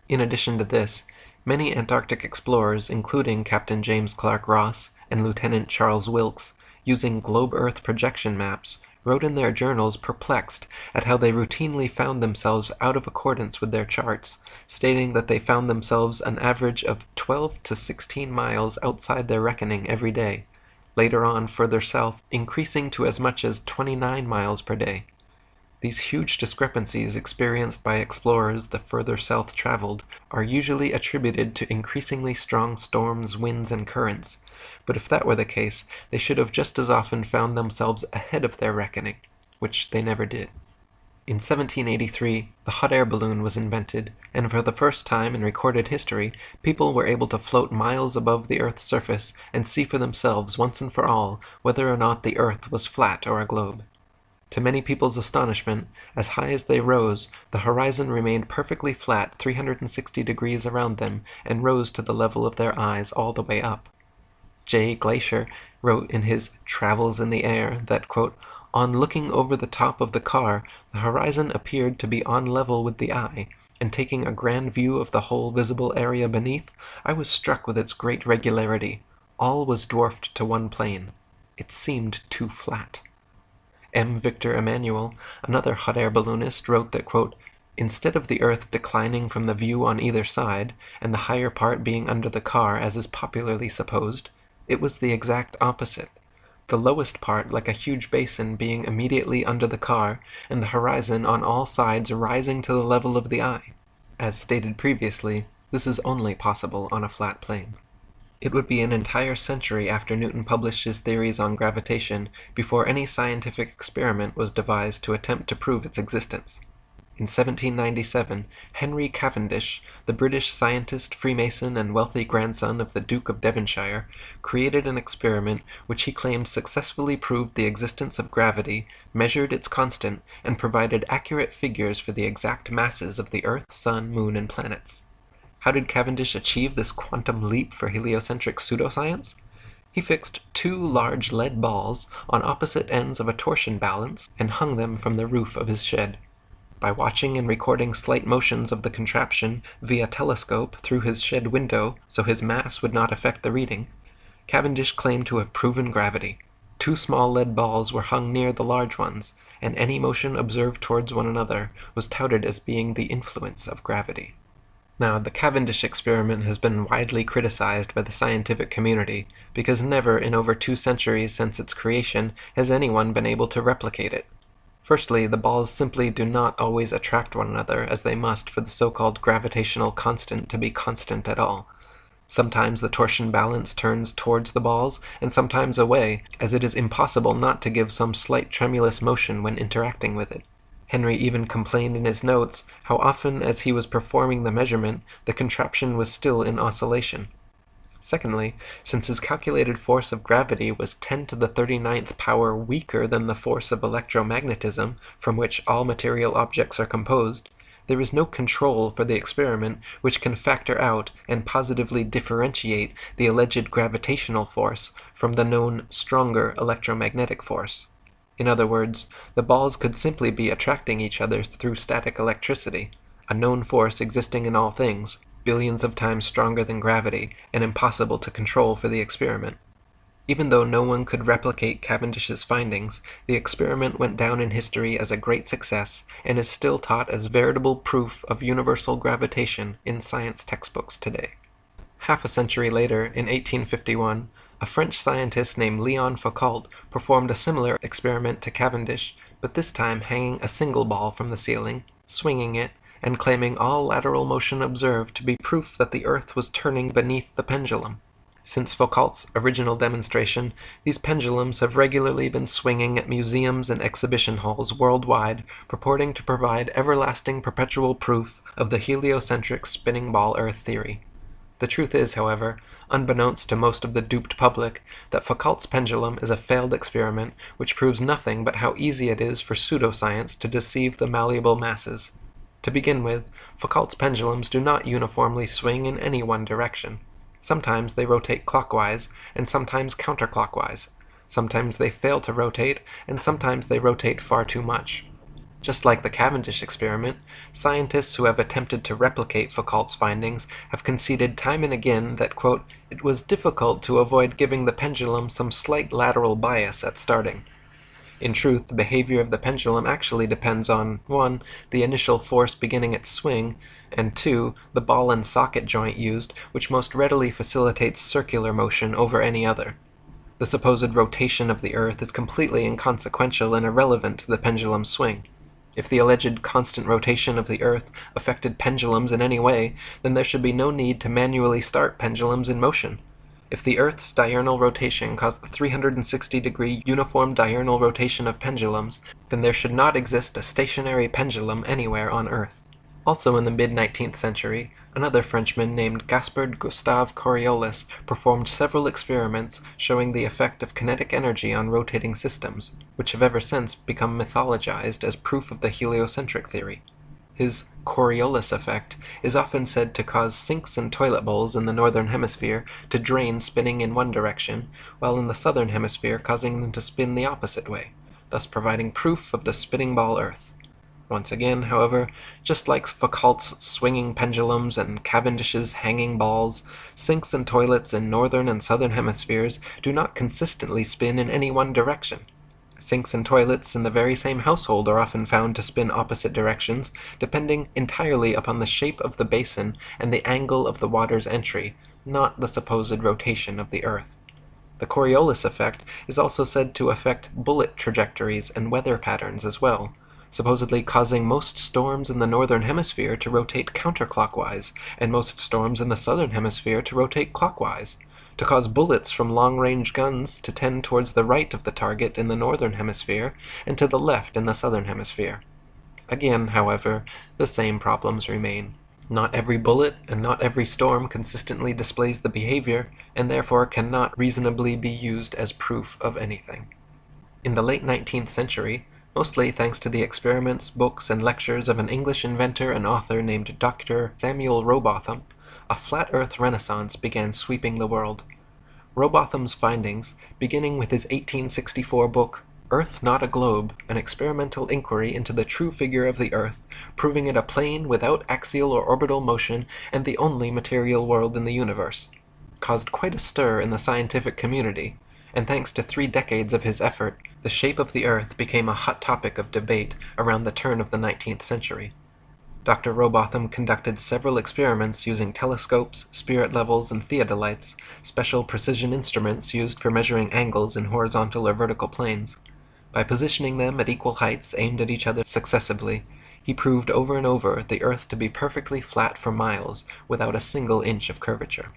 In addition to this, many Antarctic explorers, including Captain James Clark Ross and Lieutenant Charles Wilkes, using globe Earth projection maps, wrote in their journals perplexed at how they routinely found themselves out of accordance with their charts, stating that they found themselves an average of 12 to 16 miles outside their reckoning every day, later on further south increasing to as much as 29 miles per day. These huge discrepancies experienced by explorers the further south traveled are usually attributed to increasingly strong storms, winds, and currents, but if that were the case, they should have just as often found themselves ahead of their reckoning, which they never did. In 1783, the hot air balloon was invented, and for the first time in recorded history, people were able to float miles above the Earth's surface and see for themselves once and for all whether or not the Earth was flat or a globe. To many people's astonishment, as high as they rose, the horizon remained perfectly flat 360 degrees around them and rose to the level of their eyes all the way up. J. Glaisher wrote in his Travels in the Air that, quote, "On looking over the top of the car, the horizon appeared to be on level with the eye, and taking a grand view of the whole visible area beneath, I was struck with its great regularity. All was dwarfed to one plane. It seemed too flat." M. Victor Emmanuel, another hot air balloonist, wrote that, quote, "Instead of the Earth declining from the view on either side, and the higher part being under the car as is popularly supposed, it was the exact opposite. The lowest part like a huge basin being immediately under the car, and the horizon on all sides rising to the level of the eye. As stated previously, this is only possible on a flat plane." It would be an entire century after Newton published his theories on gravitation before any scientific experiment was devised to attempt to prove its existence. In 1797, Henry Cavendish, the British scientist, Freemason, and wealthy grandson of the Duke of Devonshire, created an experiment which he claimed successfully proved the existence of gravity, measured its constant, and provided accurate figures for the exact masses of the Earth, Sun, Moon, and planets. How did Cavendish achieve this quantum leap for heliocentric pseudoscience? He fixed 2 large lead balls on opposite ends of a torsion balance and hung them from the roof of his shed. By watching and recording slight motions of the contraption via telescope through his shed window so his mass would not affect the reading, Cavendish claimed to have proven gravity. 2 small lead balls were hung near the large ones, and any motion observed towards one another was touted as being the influence of gravity. Now, the Cavendish experiment has been widely criticized by the scientific community because never in over 2 centuries since its creation has anyone been able to replicate it. Firstly, the balls simply do not always attract one another as they must for the so-called gravitational constant to be constant at all. Sometimes the torsion balance turns towards the balls and sometimes away, as it is impossible not to give some slight tremulous motion when interacting with it. Henry even complained in his notes how often as he was performing the measurement, the contraption was still in oscillation. Secondly, since his calculated force of gravity was 10 to the 39th power weaker than the force of electromagnetism, from which all material objects are composed, there is no control for the experiment which can factor out and positively differentiate the alleged gravitational force from the known stronger electromagnetic force. In other words, the balls could simply be attracting each other through static electricity, a known force existing in all things, billions of times stronger than gravity, and impossible to control for the experiment. Even though no one could replicate Cavendish's findings, the experiment went down in history as a great success and is still taught as veritable proof of universal gravitation in science textbooks today. Half a century later, in 1851, a French scientist named Leon Foucault performed a similar experiment to Cavendish, but this time hanging a single ball from the ceiling, swinging it, and claiming all lateral motion observed to be proof that the Earth was turning beneath the pendulum. Since Foucault's original demonstration, these pendulums have regularly been swinging at museums and exhibition halls worldwide, purporting to provide everlasting perpetual proof of the heliocentric spinning ball Earth theory. The truth is, however, unbeknownst to most of the duped public, that Foucault's pendulum is a failed experiment which proves nothing but how easy it is for pseudoscience to deceive the malleable masses. To begin with, Foucault's pendulums do not uniformly swing in any one direction. Sometimes they rotate clockwise, and sometimes counterclockwise. Sometimes they fail to rotate, and sometimes they rotate far too much. Just like the Cavendish experiment, scientists who have attempted to replicate Foucault's findings have conceded time and again that, quote, it was difficult to avoid giving the pendulum some slight lateral bias at starting. In truth, the behavior of the pendulum actually depends on 1. The initial force beginning its swing, and 2. The ball and socket joint used, which most readily facilitates circular motion over any other. The supposed rotation of the Earth is completely inconsequential and irrelevant to the pendulum's swing. If the alleged constant rotation of the Earth affected pendulums in any way, then there should be no need to manually start pendulums in motion. If the Earth's diurnal rotation caused the 360-degree uniform diurnal rotation of pendulums, then there should not exist a stationary pendulum anywhere on Earth. Also in the mid-19th century, another Frenchman named Gaspard Gustave Coriolis performed several experiments showing the effect of kinetic energy on rotating systems, which have ever since become mythologized as proof of the heliocentric theory. His Coriolis effect is often said to cause sinks and toilet bowls in the northern hemisphere to drain spinning in one direction, while in the southern hemisphere causing them to spin the opposite way, thus providing proof of the spinning ball Earth. Once again, however, just like Foucault's swinging pendulums and Cavendish's hanging balls, sinks and toilets in northern and southern hemispheres do not consistently spin in any one direction. Sinks and toilets in the very same household are often found to spin opposite directions, depending entirely upon the shape of the basin and the angle of the water's entry, not the supposed rotation of the Earth. The Coriolis effect is also said to affect bullet trajectories and weather patterns as well, supposedly causing most storms in the northern hemisphere to rotate counterclockwise, and most storms in the southern hemisphere to rotate clockwise, to cause bullets from long-range guns to tend towards the right of the target in the northern hemisphere, and to the left in the southern hemisphere. Again, however, the same problems remain. Not every bullet and not every storm consistently displays the behavior, and therefore cannot reasonably be used as proof of anything. In the late 19th century, mostly thanks to the experiments, books, and lectures of an English inventor and author named Dr. Samuel Rowbotham, a flat Earth renaissance began sweeping the world. Rowbotham's findings, beginning with his 1864 book, Earth Not a Globe, an experimental inquiry into the true figure of the Earth, proving it a plane without axial or orbital motion and the only material world in the universe, caused quite a stir in the scientific community, and thanks to 3 decades of his effort, the shape of the Earth became a hot topic of debate around the turn of the 19th century. Dr. Rowbotham conducted several experiments using telescopes, spirit levels, and theodolites, special precision instruments used for measuring angles in horizontal or vertical planes. By positioning them at equal heights aimed at each other successively, he proved over and over the Earth to be perfectly flat for miles, without a single inch of curvature.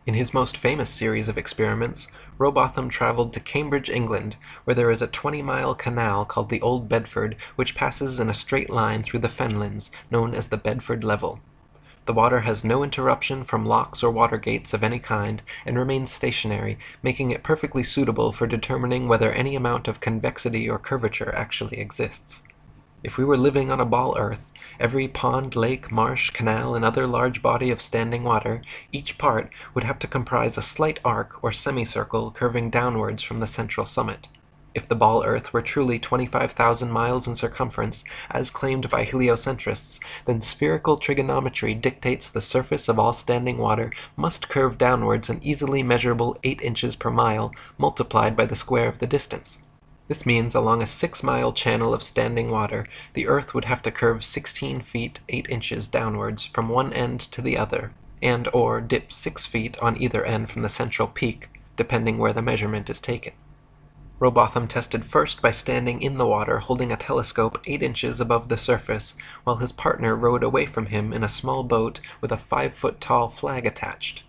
In his most famous series of experiments, Rowbotham traveled to Cambridge, England, where there is a 20-mile canal called the Old Bedford, which passes in a straight line through the fenlands, known as the Bedford Level. The water has no interruption from locks or water gates of any kind, and remains stationary, making it perfectly suitable for determining whether any amount of convexity or curvature actually exists. If we were living on a ball Earth, every pond, lake, marsh, canal, and other large body of standing water, each part would have to comprise a slight arc or semicircle curving downwards from the central summit. If the ball Earth were truly 25,000 miles in circumference, as claimed by heliocentrists, then spherical trigonometry dictates the surface of all standing water must curve downwards an easily measurable 8 inches per mile, multiplied by the square of the distance. This means along a 6-mile channel of standing water, the Earth would have to curve 16 feet 8 inches downwards from one end to the other, and/or dip 6 feet on either end from the central peak, depending where the measurement is taken. Rowbotham tested first by standing in the water holding a telescope 8 inches above the surface, while his partner rowed away from him in a small boat with a 5-foot-tall flag attached.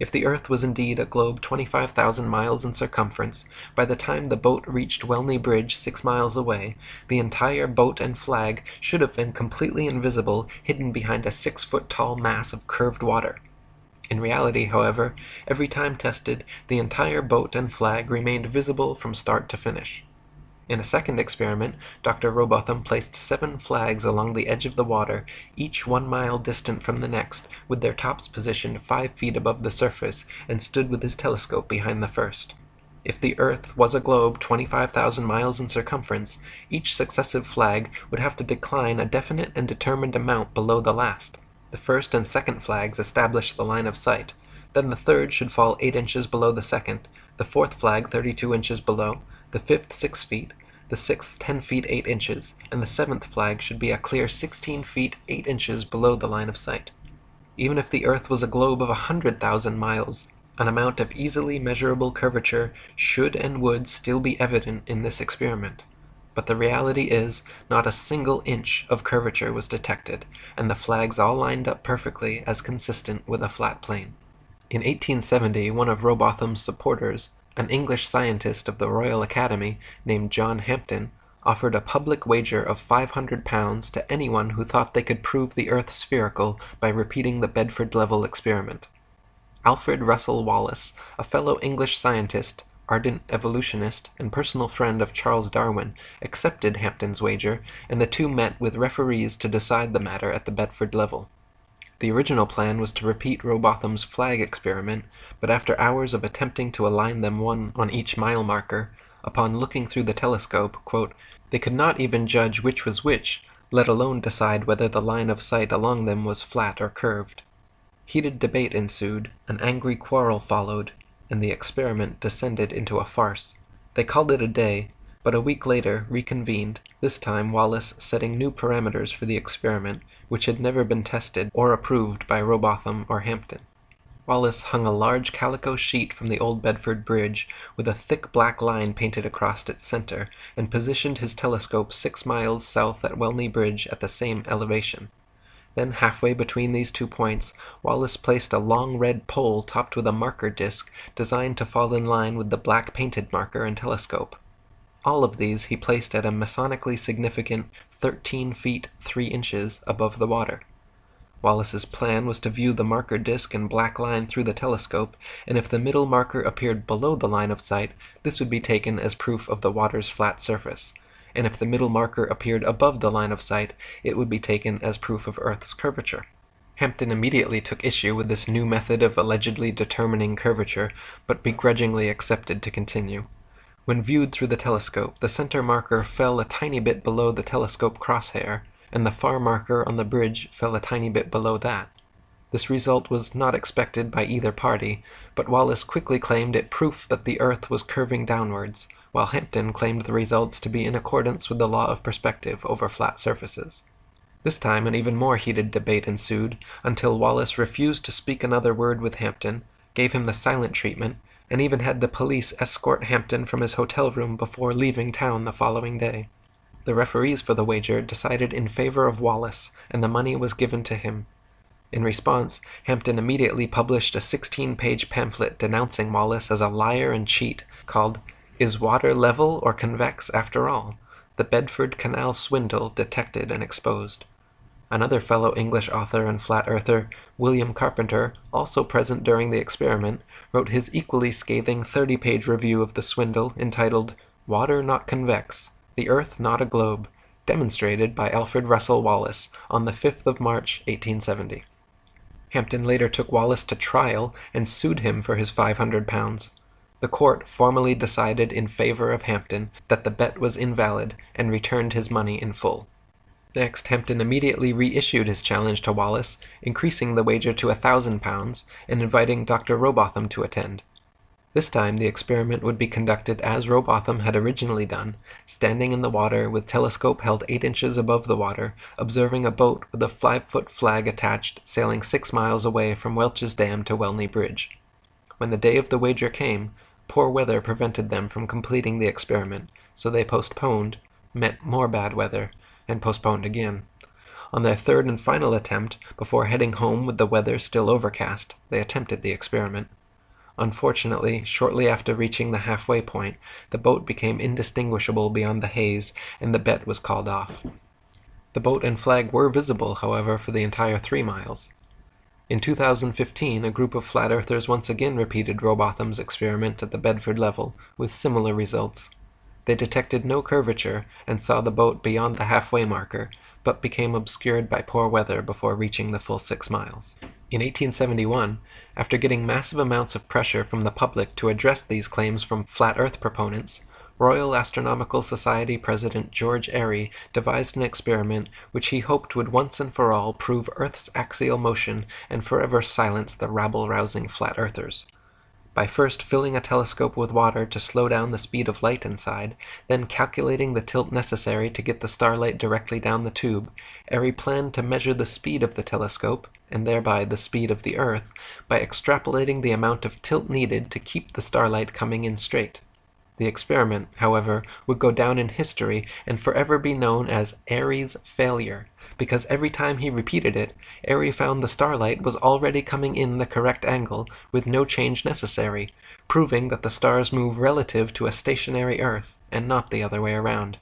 If the Earth was indeed a globe 25,000 miles in circumference, by the time the boat reached Welney Bridge 6 miles away, the entire boat and flag should have been completely invisible, hidden behind a 6-foot-tall mass of curved water. In reality, however, every time tested, the entire boat and flag remained visible from start to finish. In a second experiment, Dr. Rowbotham placed 7 flags along the edge of the water, each 1 mile distant from the next, with their tops positioned 5 feet above the surface, and stood with his telescope behind the first. If the Earth was a globe 25,000 miles in circumference, each successive flag would have to decline a definite and determined amount below the last. The first and second flags established the line of sight. Then the third should fall 8 inches below the second, the fourth flag 32 inches below, the fifth 6 feet, the sixth 10 feet 8 inches, and the seventh flag should be a clear 16 feet 8 inches below the line of sight. Even if the Earth was a globe of 100,000 miles, an amount of easily measurable curvature should and would still be evident in this experiment. But the reality is, not a single inch of curvature was detected, and the flags all lined up perfectly as consistent with a flat plane. In 1870, one of Rowbotham's supporters, an English scientist of the Royal Academy named John Hampden, offered a public wager of £500 to anyone who thought they could prove the Earth spherical by repeating the Bedford level experiment. Alfred Russel Wallace, a fellow English scientist, ardent evolutionist, and personal friend of Charles Darwin, accepted Hampden's wager, and the two met with referees to decide the matter at the Bedford level. The original plan was to repeat Rowbotham's flag experiment, but after hours of attempting to align them one on each mile marker, upon looking through the telescope, quote, they could not even judge which was which, let alone decide whether the line of sight along them was flat or curved. Heated debate ensued, an angry quarrel followed, and the experiment descended into a farce. They called it a day, but a week later reconvened, this time Wallace setting new parameters for the experiment, which had never been tested or approved by Rowbotham or Hampden. Wallace hung a large calico sheet from the old Bedford Bridge, with a thick black line painted across its center, and positioned his telescope 6 miles south at Welney Bridge at the same elevation. Then, halfway between these 2 points, Wallace placed a long red pole topped with a marker disc designed to fall in line with the black painted marker and telescope. All of these he placed at a masonically significant 13 feet 3 inches above the water. Wallace's plan was to view the marker disc and black line through the telescope, and if the middle marker appeared below the line of sight, this would be taken as proof of the water's flat surface, and if the middle marker appeared above the line of sight, it would be taken as proof of Earth's curvature. Hampden immediately took issue with this new method of allegedly determining curvature, but begrudgingly accepted to continue. When viewed through the telescope, the center marker fell a tiny bit below the telescope crosshair, and the far marker on the bridge fell a tiny bit below that. This result was not expected by either party, but Wallace quickly claimed it proof that the Earth was curving downwards, while Hampden claimed the results to be in accordance with the law of perspective over flat surfaces. This time an even more heated debate ensued, until Wallace refused to speak another word with Hampden, gave him the silent treatment, and even had the police escort Hampden from his hotel room before leaving town the following day. The referees for the wager decided in favor of Wallace, and the money was given to him. In response, Hampden immediately published a 16-page pamphlet denouncing Wallace as a liar and cheat, called "Is Water Level or Convex After All? The Bedford Canal Swindle Detected and Exposed." Another fellow English author and flat-earther, William Carpenter, also present during the experiment, wrote his equally scathing 30-page review of the swindle entitled "Water Not Convex, the Earth Not a Globe," demonstrated by Alfred Russel Wallace on the 5th of March, 1870. Hampden later took Wallace to trial and sued him for his £500. The court formally decided in favor of Hampden that the bet was invalid and returned his money in full. Next, Hampden immediately reissued his challenge to Wallace, increasing the wager to £1,000 and inviting Dr. Rowbotham to attend. This time the experiment would be conducted as Rowbotham had originally done, standing in the water with telescope held 8 inches above the water, observing a boat with a 5-foot flag attached sailing 6 miles away from Welch's Dam to Welney Bridge. When the day of the wager came, poor weather prevented them from completing the experiment, so they postponed, met more bad weather, and postponed again. On their third and final attempt, before heading home with the weather still overcast, they attempted the experiment. Unfortunately, shortly after reaching the halfway point, the boat became indistinguishable beyond the haze, and the bet was called off. The boat and flag were visible, however, for the entire 3 miles. In 2015, a group of flat earthers once again repeated Rowbotham's experiment at the Bedford level, with similar results. They detected no curvature and saw the boat beyond the halfway marker, but became obscured by poor weather before reaching the full 6 miles. In 1871, after getting massive amounts of pressure from the public to address these claims from flat Earth proponents, Royal Astronomical Society President George Airy devised an experiment which he hoped would once and for all prove Earth's axial motion and forever silence the rabble-rousing flat earthers. By first filling a telescope with water to slow down the speed of light inside, then calculating the tilt necessary to get the starlight directly down the tube, Airy planned to measure the speed of the telescope, and thereby the speed of the Earth, by extrapolating the amount of tilt needed to keep the starlight coming in straight. The experiment, however, would go down in history and forever be known as Airy's failure, because every time he repeated it, Airy found the starlight was already coming in the correct angle with no change necessary, proving that the stars move relative to a stationary Earth and not the other way around.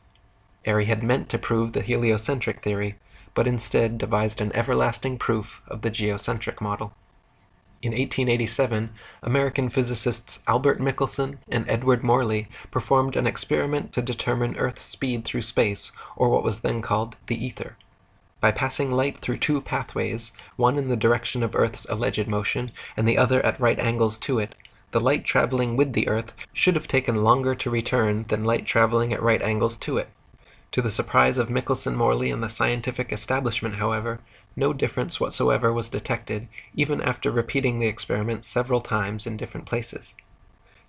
Airy had meant to prove the heliocentric theory, but instead devised an everlasting proof of the geocentric model. In 1887, American physicists Albert Michelson and Edward Morley performed an experiment to determine Earth's speed through space, or what was then called the ether. By passing light through 2 pathways, one in the direction of Earth's alleged motion and the other at right angles to it, the light traveling with the Earth should have taken longer to return than light traveling at right angles to it. To the surprise of Michelson, Morley, and the scientific establishment, however, no difference whatsoever was detected, even after repeating the experiment several times in different places.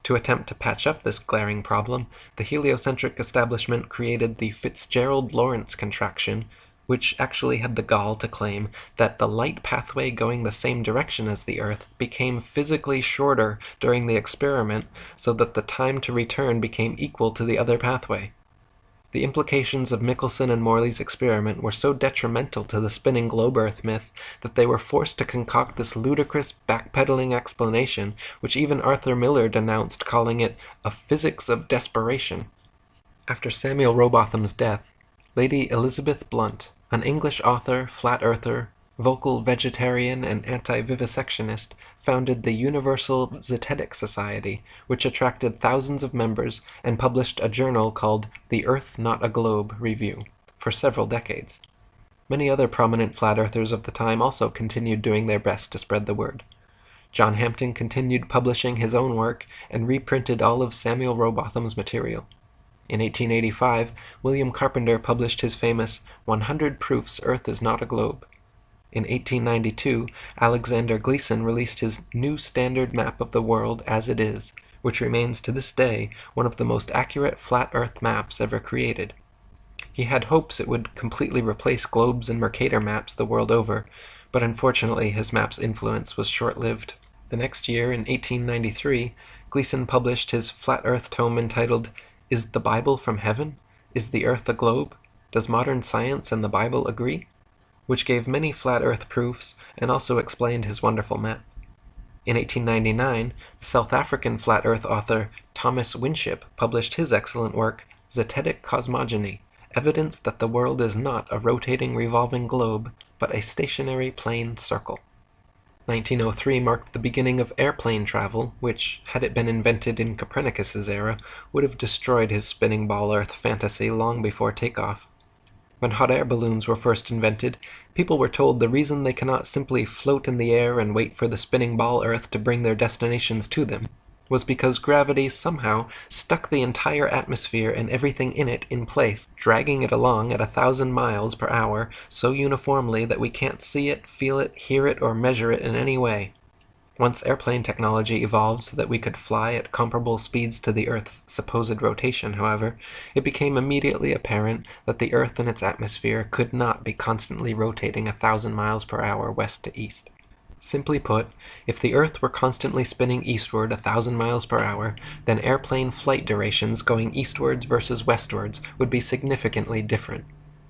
To attempt to patch up this glaring problem, the heliocentric establishment created the Fitzgerald-Lorentz contraction, which actually had the gall to claim that the light pathway going the same direction as the Earth became physically shorter during the experiment so that the time to return became equal to the other pathway. The implications of Michelson and Morley's experiment were so detrimental to the spinning globe Earth myth that they were forced to concoct this ludicrous backpedaling explanation, which even Arthur Miller denounced, calling it a physics of desperation. After Samuel Rowbotham's death, Lady Elizabeth Blunt, an English author, flat earther, vocal vegetarian, and anti-vivisectionist, founded the Universal Zetetic Society, which attracted thousands of members and published a journal called The Earth Not a Globe Review for several decades. Many other prominent flat earthers of the time also continued doing their best to spread the word. John Hampton continued publishing his own work and reprinted all of Samuel Rowbotham's material. In 1885, William Carpenter published his famous 100 Proofs Earth is Not a Globe. In 1892, Alexander Gleason released his New Standard Map of the World as It Is, which remains to this day one of the most accurate flat Earth maps ever created. He had hopes it would completely replace globes and Mercator maps the world over, but unfortunately his map's influence was short-lived. The next year, in 1893, Gleason published his flat Earth tome entitled Is the Bible from Heaven? Is the Earth a Globe? Does Modern Science and the Bible Agree? Which gave many flat Earth proofs and also explained his wonderful map. In 1899, the South African flat Earth author Thomas Winship published his excellent work, Zetetic Cosmogony, evidence that the world is not a rotating revolving globe, but a stationary plane circle. 1903 marked the beginning of airplane travel, which, had it been invented in Copernicus's era, would have destroyed his spinning ball Earth fantasy long before takeoff. When hot air balloons were first invented, people were told the reason they cannot simply float in the air and wait for the spinning ball Earth to bring their destinations to them was because gravity somehow stuck the entire atmosphere and everything in it in place, dragging it along at 1,000 miles per hour so uniformly that we can't see it, feel it, hear it, or measure it in any way. Once airplane technology evolved so that we could fly at comparable speeds to the Earth's supposed rotation, however, it became immediately apparent that the Earth and its atmosphere could not be constantly rotating 1,000 miles per hour west to east. Simply put, if the Earth were constantly spinning eastward 1,000 miles per hour, then airplane flight durations going eastwards versus westwards would be significantly different.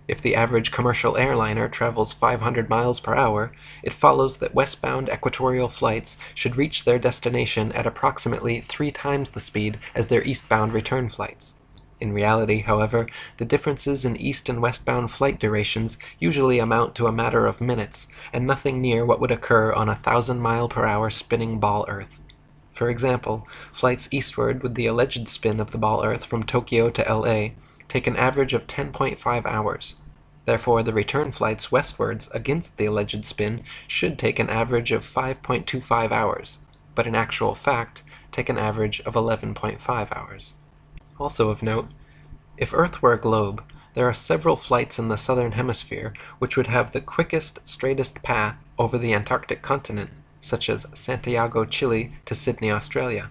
If the average commercial airliner travels 500 miles per hour, it follows that westbound equatorial flights should reach their destination at approximately 3 times the speed as their eastbound return flights. In reality, however, the differences in east and westbound flight durations usually amount to a matter of minutes, and nothing near what would occur on a 1,000-mile-per-hour spinning ball Earth. For example, flights eastward with the alleged spin of the ball Earth from Tokyo to LA take an average of 10.5 hours. Therefore, the return flights westwards against the alleged spin should take an average of 5.25 hours, but in actual fact, take an average of 11.5 hours. Also of note, if Earth were a globe, there are several flights in the southern hemisphere which would have the quickest, straightest path over the Antarctic continent, such as Santiago, Chile to Sydney, Australia.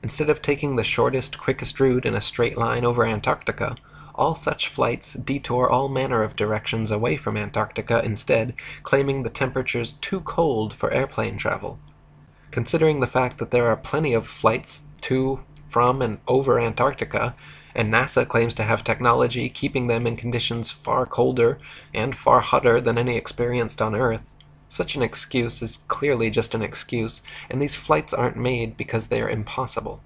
Instead of taking the shortest, quickest route in a straight line over Antarctica, all such flights detour all manner of directions away from Antarctica instead, claiming the temperature's too cold for airplane travel. Considering the fact that there are plenty of flights to, from, and over Antarctica, and NASA claims to have technology keeping them in conditions far colder and far hotter than any experienced on Earth, such an excuse is clearly just an excuse, and these flights aren't made because they are impossible.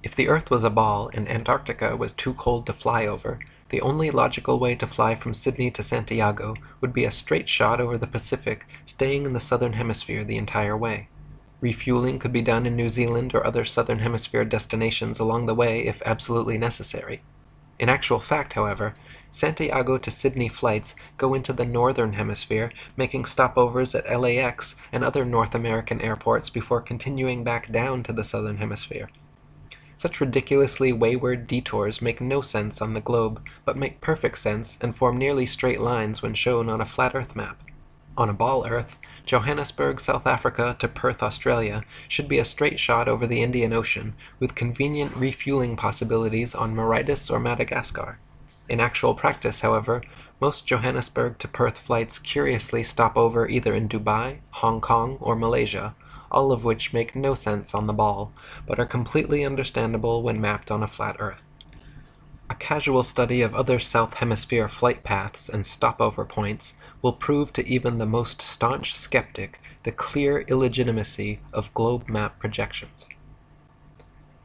If the Earth was a ball and Antarctica was too cold to fly over, the only logical way to fly from Sydney to Santiago would be a straight shot over the Pacific, staying in the southern hemisphere the entire way. Refueling could be done in New Zealand or other southern hemisphere destinations along the way if absolutely necessary. In actual fact, however, Santiago to Sydney flights go into the northern hemisphere, making stopovers at LAX and other North American airports before continuing back down to the southern hemisphere. Such ridiculously wayward detours make no sense on the globe, but make perfect sense and form nearly straight lines when shown on a flat Earth map. On a ball Earth, Johannesburg, South Africa to Perth, Australia should be a straight shot over the Indian Ocean, with convenient refueling possibilities on Mauritius or Madagascar. In actual practice, however, most Johannesburg to Perth flights curiously stop over either in Dubai, Hong Kong, or Malaysia, all of which make no sense on the ball, but are completely understandable when mapped on a flat Earth. A casual study of other South Hemisphere flight paths and stopover points will prove to even the most staunch skeptic the clear illegitimacy of globe map projections.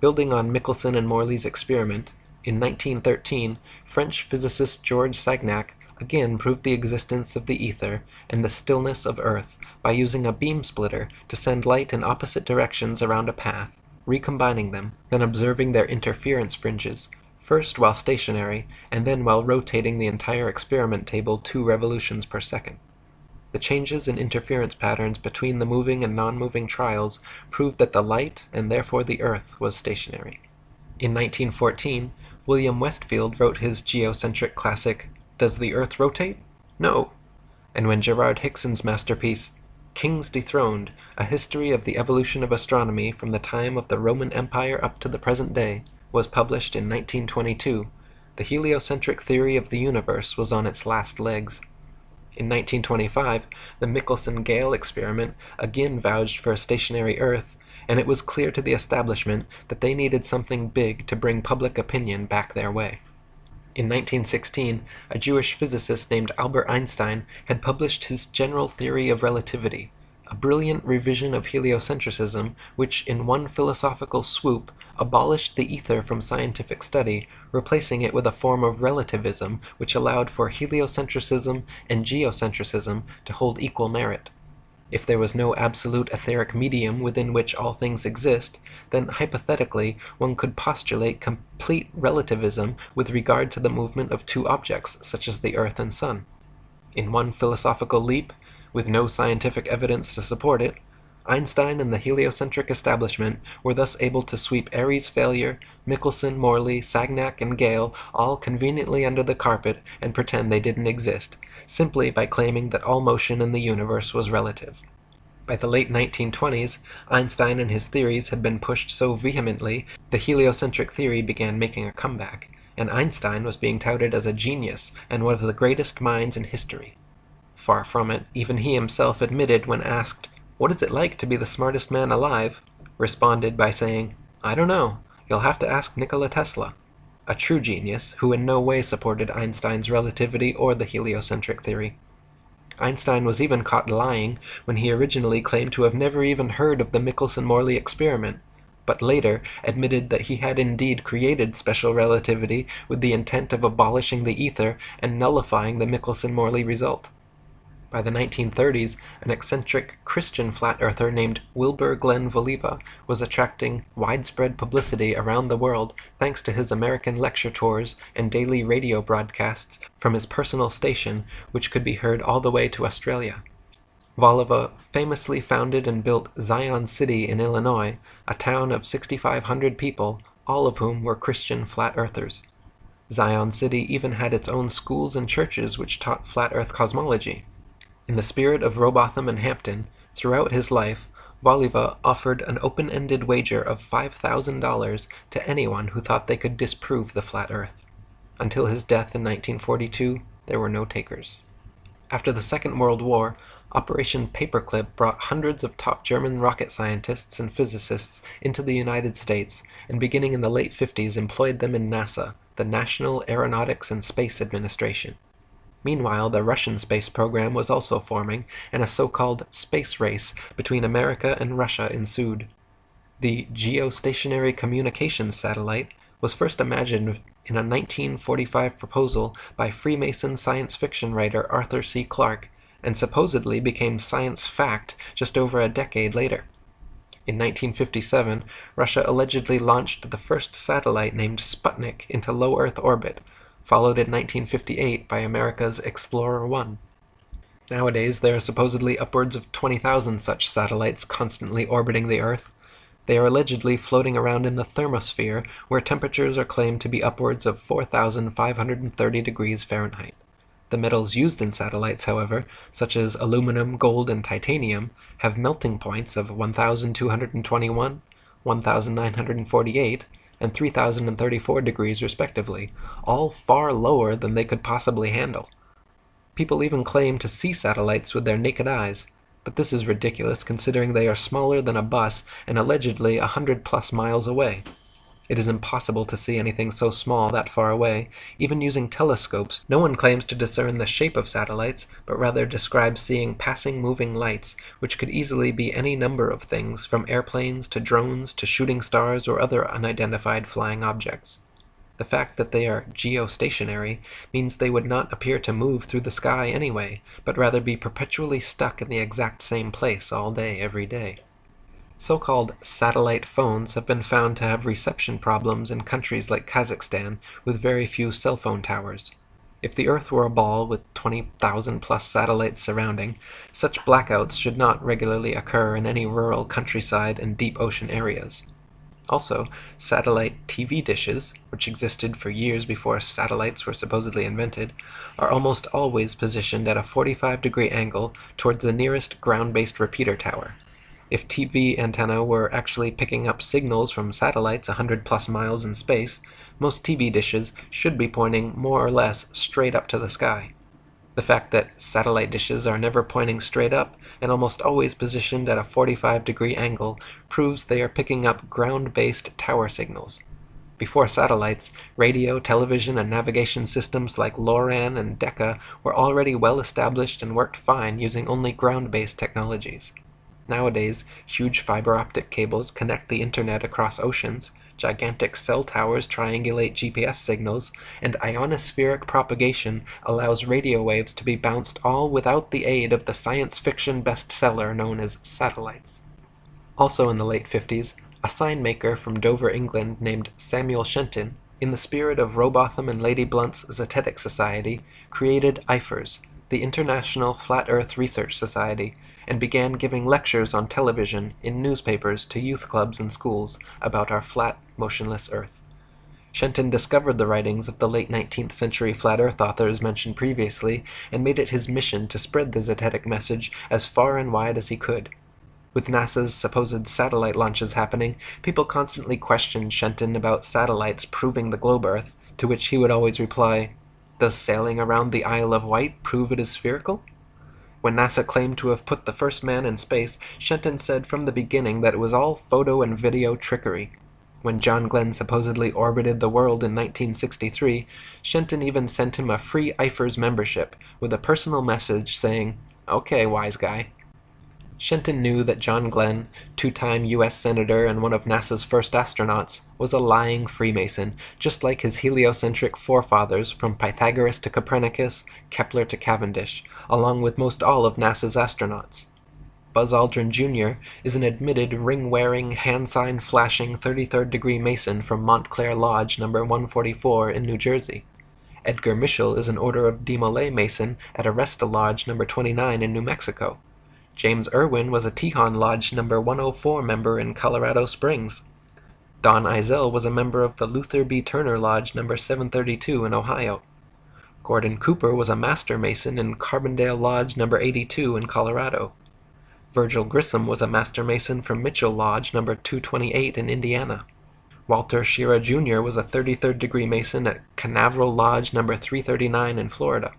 Building on Michelson and Morley's experiment, in 1913, French physicist Georges Sagnac again proved the existence of the ether and the stillness of Earth by using a beam splitter to send light in opposite directions around a path, recombining them, then observing their interference fringes, first while stationary, and then while rotating the entire experiment table 2 revolutions per second. The changes in interference patterns between the moving and non-moving trials proved that the light, and therefore the Earth, was stationary. In 1914, William Westfield wrote his geocentric classic, Does the Earth Rotate? No! And when Gerard Hickson's masterpiece, Kings Dethroned, A History of the Evolution of Astronomy from the Time of the Roman Empire up to the Present Day, was published in 1922, the heliocentric theory of the universe was on its last legs. In 1925, the Michelson-Gale experiment again vouched for a stationary Earth, and it was clear to the establishment that they needed something big to bring public opinion back their way. In 1916, a Jewish physicist named Albert Einstein had published his General Theory of Relativity, a brilliant revision of heliocentrism which, in one philosophical swoop, abolished the ether from scientific study, replacing it with a form of relativism which allowed for heliocentrism and geocentrism to hold equal merit. If there was no absolute etheric medium within which all things exist, then hypothetically one could postulate complete relativism with regard to the movement of 2 objects, such as the Earth and Sun. In one philosophical leap, with no scientific evidence to support it, Einstein and the heliocentric establishment were thus able to sweep Airy's failure, Michelson, Morley, Sagnac, and Gale all conveniently under the carpet and pretend they didn't exist, simply by claiming that all motion in the universe was relative. By the late 1920s, Einstein and his theories had been pushed so vehemently, the heliocentric theory began making a comeback, and Einstein was being touted as a genius and one of the greatest minds in history. Far from it, even he himself admitted when asked, "What is it like to be the smartest man alive?" responded by saying, "I don't know, you'll have to ask Nikola Tesla," a true genius who in no way supported Einstein's relativity or the heliocentric theory. Einstein was even caught lying when he originally claimed to have never even heard of the Michelson-Morley experiment, but later admitted that he had indeed created special relativity with the intent of abolishing the ether and nullifying the Michelson-Morley result. By the 1930s, an eccentric Christian flat-earther named Wilbur Glenn Voliva was attracting widespread publicity around the world thanks to his American lecture tours and daily radio broadcasts from his personal station, which could be heard all the way to Australia. Voliva famously founded and built Zion City in Illinois, a town of 6,500 people, all of whom were Christian flat-earthers. Zion City even had its own schools and churches which taught flat-earth cosmology. In the spirit of Robotham and Hampton, throughout his life, Voliva offered an open-ended wager of $5,000 to anyone who thought they could disprove the flat Earth. Until his death in 1942, there were no takers. After the Second World War, Operation Paperclip brought hundreds of top German rocket scientists and physicists into the United States, and beginning in the late 50s employed them in NASA, the National Aeronautics and Space Administration. Meanwhile, the Russian space program was also forming, and a so-called space race between America and Russia ensued. The geostationary communications satellite was first imagined in a 1945 proposal by Freemason science fiction writer Arthur C. Clarke, and supposedly became science fact just over a decade later. In 1957, Russia allegedly launched the first satellite named Sputnik into low Earth orbit, followed in 1958 by America's Explorer 1. Nowadays, there are supposedly upwards of 20,000 such satellites constantly orbiting the Earth. They are allegedly floating around in the thermosphere, where temperatures are claimed to be upwards of 4,530 degrees Fahrenheit. The metals used in satellites, however, such as aluminum, gold, and titanium, have melting points of 1,221, 1,948, and 3,034 degrees respectively, all far lower than they could possibly handle. People even claim to see satellites with their naked eyes, but this is ridiculous considering they are smaller than a bus and allegedly 100+ miles away. It is impossible to see anything so small that far away. Even using telescopes, no one claims to discern the shape of satellites, but rather describes seeing passing moving lights, which could easily be any number of things, from airplanes to drones to shooting stars or other unidentified flying objects. The fact that they are geostationary means they would not appear to move through the sky anyway, but rather be perpetually stuck in the exact same place all day, every day. So-called satellite phones have been found to have reception problems in countries like Kazakhstan with very few cell phone towers. If the Earth were a ball with 20,000+ satellites surrounding, such blackouts should not regularly occur in any rural countryside and deep ocean areas. Also, satellite TV dishes, which existed for years before satellites were supposedly invented, are almost always positioned at a 45-degree angle towards the nearest ground-based repeater tower. If TV antenna were actually picking up signals from satellites 100+ miles in space, most TV dishes should be pointing more or less straight up to the sky. The fact that satellite dishes are never pointing straight up and almost always positioned at a 45-degree angle proves they are picking up ground-based tower signals. Before satellites, radio, television, and navigation systems like LORAN and Decca were already well established and worked fine using only ground-based technologies. Nowadays, huge fiber-optic cables connect the internet across oceans, gigantic cell towers triangulate GPS signals, and ionospheric propagation allows radio waves to be bounced all without the aid of the science fiction bestseller known as satellites. Also in the late 50s, a sign maker from Dover, England named Samuel Shenton, in the spirit of Robotham and Lady Blunt's Zetetic Society, created IFERS, the International Flat Earth Research Society, and began giving lectures on television, in newspapers, to youth clubs and schools about our flat, motionless Earth. Shenton discovered the writings of the late 19th century flat Earth authors mentioned previously and made it his mission to spread the Zetetic message as far and wide as he could. With NASA's supposed satellite launches happening, people constantly questioned Shenton about satellites proving the globe Earth, to which he would always reply, "Does sailing around the Isle of Wight prove it is spherical?" When NASA claimed to have put the first man in space, Shenton said from the beginning that it was all photo and video trickery. When John Glenn supposedly orbited the world in 1963, Shenton even sent him a free IFERS membership, with a personal message saying, "Okay, wise guy." Shenton knew that John Glenn, two-time U.S. Senator and one of NASA's first astronauts, was a lying Freemason, just like his heliocentric forefathers from Pythagoras to Copernicus, Kepler to Cavendish, along with most all of NASA's astronauts. Buzz Aldrin Jr. is an admitted ring-wearing, hand-sign-flashing 33rd-degree Mason from Montclair Lodge No. 144 in New Jersey. Edgar Mitchell is an Order of Demolay Mason at Aresta Lodge No. 29 in New Mexico. James Irwin was a Tejon Lodge No. 104 member in Colorado Springs. Don Eisel was a member of the Luther B. Turner Lodge No. 732 in Ohio. Gordon Cooper was a Master Mason in Carbondale Lodge No. 82 in Colorado. Virgil Grissom was a Master Mason from Mitchell Lodge No. 228 in Indiana. Walter Schira Jr. was a 33rd-degree Mason at Canaveral Lodge No. 339 in Florida.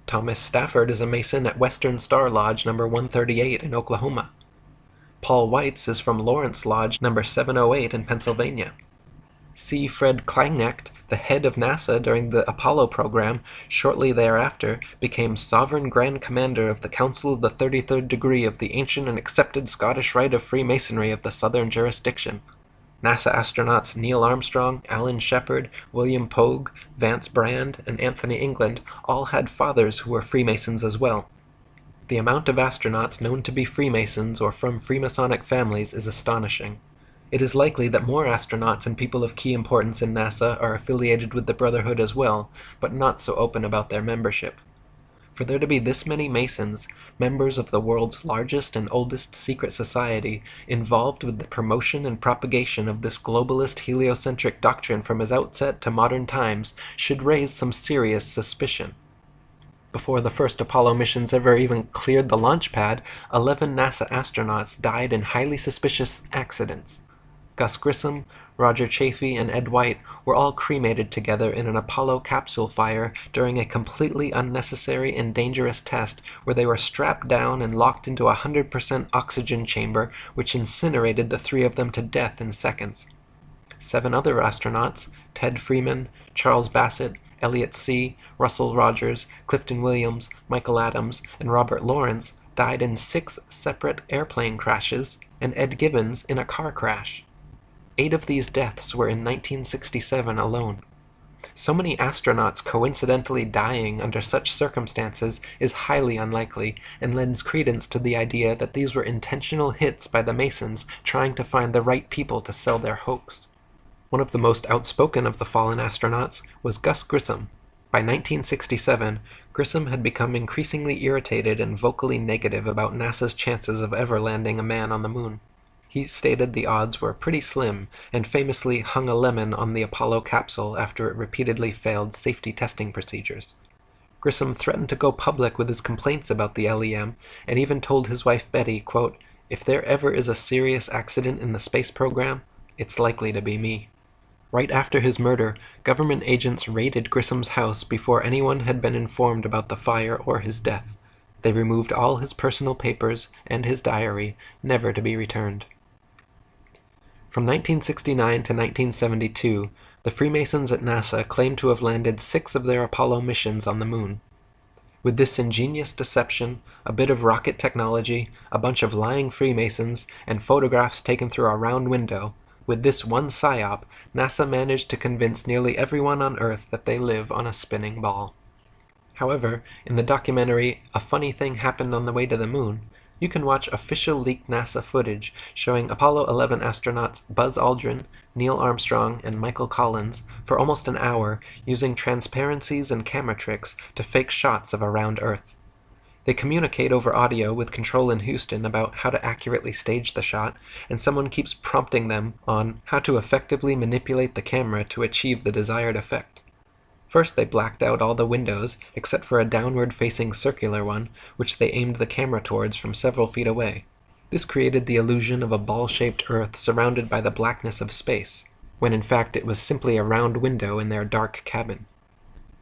Thomas Stafford is a Mason at Western Star Lodge No. 138 in Oklahoma. Paul Weitz is from Lawrence Lodge No. 708 in Pennsylvania. C. Fred Kleineknecht, the head of NASA during the Apollo program, shortly thereafter became Sovereign Grand Commander of the Council of the 33rd Degree of the ancient and accepted Scottish Rite of Freemasonry of the Southern Jurisdiction. NASA astronauts Neil Armstrong, Alan Shepard, William Pogue, Vance Brand, and Anthony England all had fathers who were Freemasons as well. The amount of astronauts known to be Freemasons or from Freemasonic families is astonishing. It is likely that more astronauts and people of key importance in NASA are affiliated with the Brotherhood as well, but not so open about their membership. For there to be this many Masons, members of the world's largest and oldest secret society, involved with the promotion and propagation of this globalist heliocentric doctrine from its outset to modern times, should raise some serious suspicion. Before the first Apollo missions ever even cleared the launch pad, 11 NASA astronauts died in highly suspicious accidents. Gus Grissom, Roger Chaffee, and Ed White were all cremated together in an Apollo capsule fire during a completely unnecessary and dangerous test where they were strapped down and locked into a 100% oxygen chamber which incinerated the three of them to death in seconds. 7 other astronauts, Ted Freeman, Charles Bassett, Elliot See., Russell Rogers, Clifton Williams, Michael Adams, and Robert Lawrence, died in 6 separate airplane crashes, and Ed Gibbons in a car crash. 8 of these deaths were in 1967 alone. So many astronauts coincidentally dying under such circumstances is highly unlikely, and lends credence to the idea that these were intentional hits by the Masons trying to find the right people to sell their hoax. One of the most outspoken of the fallen astronauts was Gus Grissom. By 1967, Grissom had become increasingly irritated and vocally negative about NASA's chances of ever landing a man on the moon. He stated the odds were pretty slim, and famously hung a lemon on the Apollo capsule after it repeatedly failed safety testing procedures. Grissom threatened to go public with his complaints about the LEM, and even told his wife Betty, quote, "If there ever is a serious accident in the space program, it's likely to be me." Right after his murder, government agents raided Grissom's house before anyone had been informed about the fire or his death. They removed all his personal papers and his diary, never to be returned. From 1969 to 1972, the Freemasons at NASA claimed to have landed 6 of their Apollo missions on the moon. With this ingenious deception, a bit of rocket technology, a bunch of lying Freemasons, and photographs taken through a round window, with this one psyop, NASA managed to convince nearly everyone on Earth that they live on a spinning ball. However, in the documentary A Funny Thing Happened on the Way to the Moon, you can watch official leaked NASA footage showing Apollo 11 astronauts Buzz Aldrin, Neil Armstrong, and Michael Collins for almost an hour using transparencies and camera tricks to fake shots of a round Earth. They communicate over audio with Control in Houston about how to accurately stage the shot, and someone keeps prompting them on how to effectively manipulate the camera to achieve the desired effect. First they blacked out all the windows, except for a downward-facing circular one, which they aimed the camera towards from several feet away. This created the illusion of a ball-shaped Earth surrounded by the blackness of space, when in fact it was simply a round window in their dark cabin.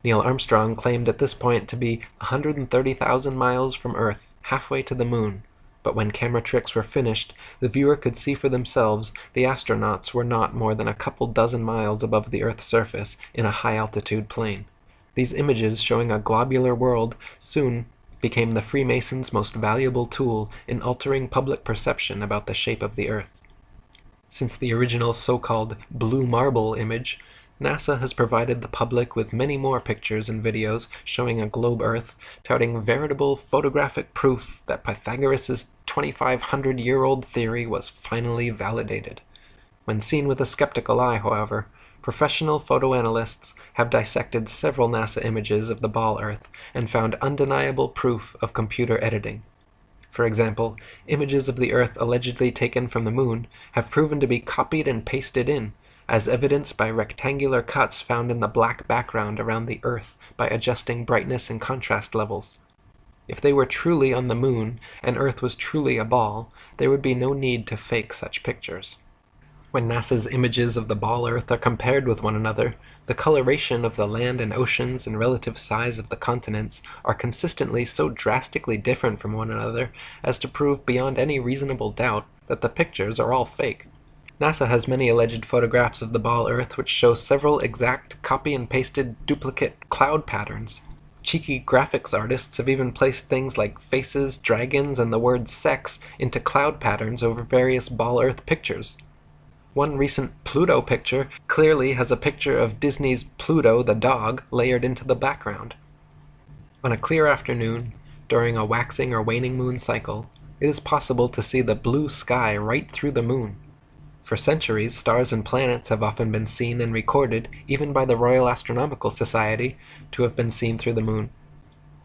Neil Armstrong claimed at this point to be 130,000 miles from Earth, halfway to the moon, but when camera tricks were finished, the viewer could see for themselves the astronauts were not more than a couple dozen miles above the Earth's surface in a high-altitude plane. These images showing a globular world soon became the Freemasons' most valuable tool in altering public perception about the shape of the Earth. Since the original so-called blue marble image, NASA has provided the public with many more pictures and videos showing a globe Earth, touting veritable photographic proof that Pythagoras' 2,500-year-old theory was finally validated. When seen with a skeptical eye, however, professional photoanalysts have dissected several NASA images of the ball Earth and found undeniable proof of computer editing. For example, images of the Earth allegedly taken from the moon have proven to be copied and pasted in, as evidenced by rectangular cuts found in the black background around the Earth by adjusting brightness and contrast levels. If they were truly on the moon and Earth was truly a ball, there would be no need to fake such pictures. When NASA's images of the ball Earth are compared with one another, the coloration of the land and oceans and relative size of the continents are consistently so drastically different from one another as to prove beyond any reasonable doubt that the pictures are all fake. NASA has many alleged photographs of the ball Earth which show several exact copy-and-pasted duplicate cloud patterns. Cheeky graphics artists have even placed things like faces, dragons, and the word sex into cloud patterns over various ball Earth pictures. One recent Pluto picture clearly has a picture of Disney's Pluto the dog layered into the background. On a clear afternoon, during a waxing or waning moon cycle, it is possible to see the blue sky right through the moon. For centuries, stars and planets have often been seen and recorded, even by the Royal Astronomical Society, to have been seen through the moon.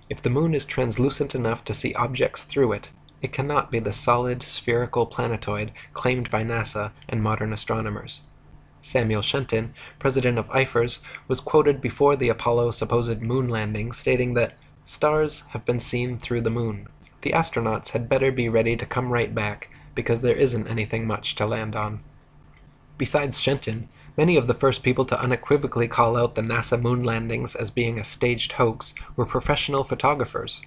If the moon is translucent enough to see objects through it, it cannot be the solid, spherical planetoid claimed by NASA and modern astronomers. Samuel Shenton, president of IFERS, was quoted before the Apollo supposed moon landing, stating that stars have been seen through the moon. The astronauts had better be ready to come right back, because there isn't anything much to land on. Besides Shenton, many of the first people to unequivocally call out the NASA moon landings as being a staged hoax were professional photographers.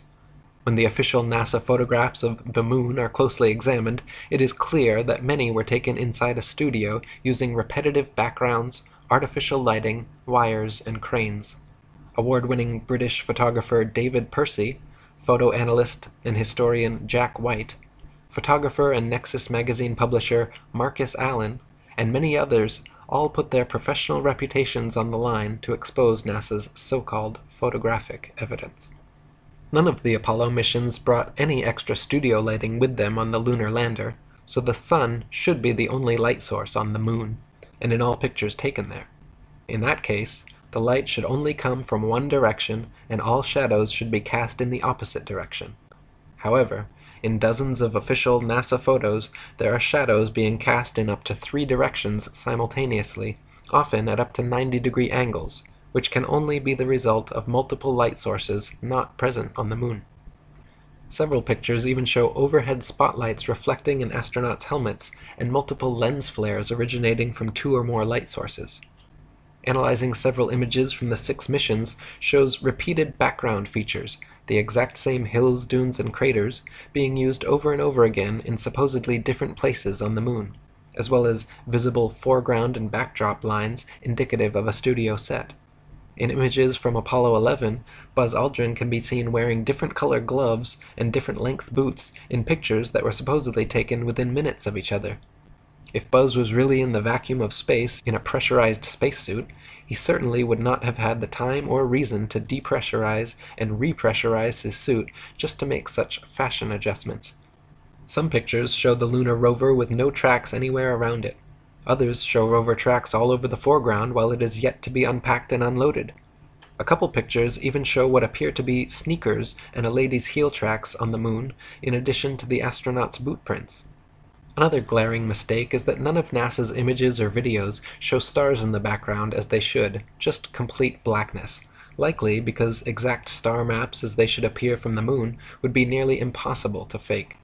When the official NASA photographs of the moon are closely examined, it is clear that many were taken inside a studio using repetitive backgrounds, artificial lighting, wires, and cranes. Award-winning British photographer David Percy, photo analyst and historian Jack White, photographer and Nexus magazine publisher Marcus Allen, and many others all put their professional reputations on the line to expose NASA's so-called photographic evidence. None of the Apollo missions brought any extra studio lighting with them on the lunar lander, so the sun should be the only light source on the moon, and in all pictures taken there. In that case, the light should only come from one direction, and all shadows should be cast in the opposite direction. However, in dozens of official NASA photos, there are shadows being cast in up to 3 directions simultaneously, often at up to 90-degree angles, which can only be the result of multiple light sources not present on the moon. Several pictures even show overhead spotlights reflecting in astronauts' helmets and multiple lens flares originating from 2 or more light sources. Analyzing several images from the 6 missions shows repeated background features, the exact same hills, dunes, and craters, being used over and over again in supposedly different places on the moon, as well as visible foreground and backdrop lines indicative of a studio set. In images from Apollo 11, Buzz Aldrin can be seen wearing different color gloves and different length boots in pictures that were supposedly taken within minutes of each other. If Buzz was really in the vacuum of space in a pressurized spacesuit, he certainly would not have had the time or reason to depressurize and repressurize his suit just to make such fashion adjustments. Some pictures show the lunar rover with no tracks anywhere around it. Others show rover tracks all over the foreground while it is yet to be unpacked and unloaded. A couple pictures even show what appear to be sneakers and a lady's heel tracks on the moon, in addition to the astronauts' boot prints. Another glaring mistake is that none of NASA's images or videos show stars in the background as they should, just complete blackness, likely because exact star maps as they should appear from the moon would be nearly impossible to fake.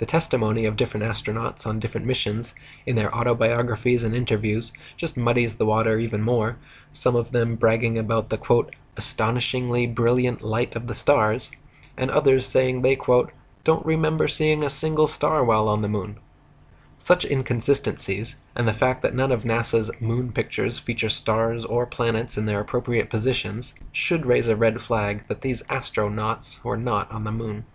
The testimony of different astronauts on different missions, in their autobiographies and interviews, just muddies the water even more, some of them bragging about the, quote, astonishingly brilliant light of the stars, and others saying they, quote, don't remember seeing a single star while on the moon. Such inconsistencies, and the fact that none of NASA's moon pictures feature stars or planets in their appropriate positions, should raise a red flag that these astronauts were not on the moon.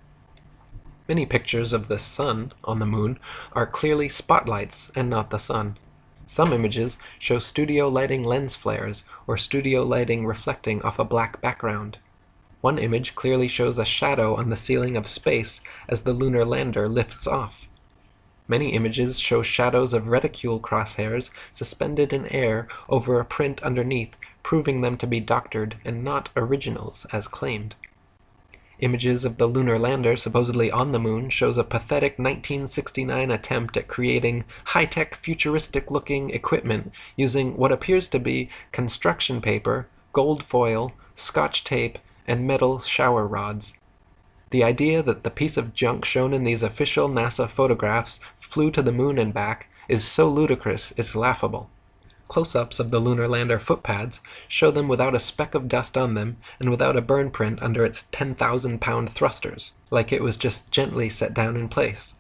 Many pictures of the sun on the moon are clearly spotlights and not the sun. Some images show studio lighting lens flares or studio lighting reflecting off a black background. One image clearly shows a shadow on the ceiling of space as the lunar lander lifts off. Many images show shadows of reticule crosshairs suspended in air over a print underneath, proving them to be doctored and not originals as claimed. Images of the lunar lander supposedly on the moon shows a pathetic 1969 attempt at creating high-tech futuristic-looking equipment using what appears to be construction paper, gold foil, scotch tape, and metal shower rods. The idea that the piece of junk shown in these official NASA photographs flew to the moon and back is so ludicrous it's laughable. Close-ups of the lunar lander footpads show them without a speck of dust on them and without a burn print under its 10,000-pound thrusters, like it was just gently set down in place.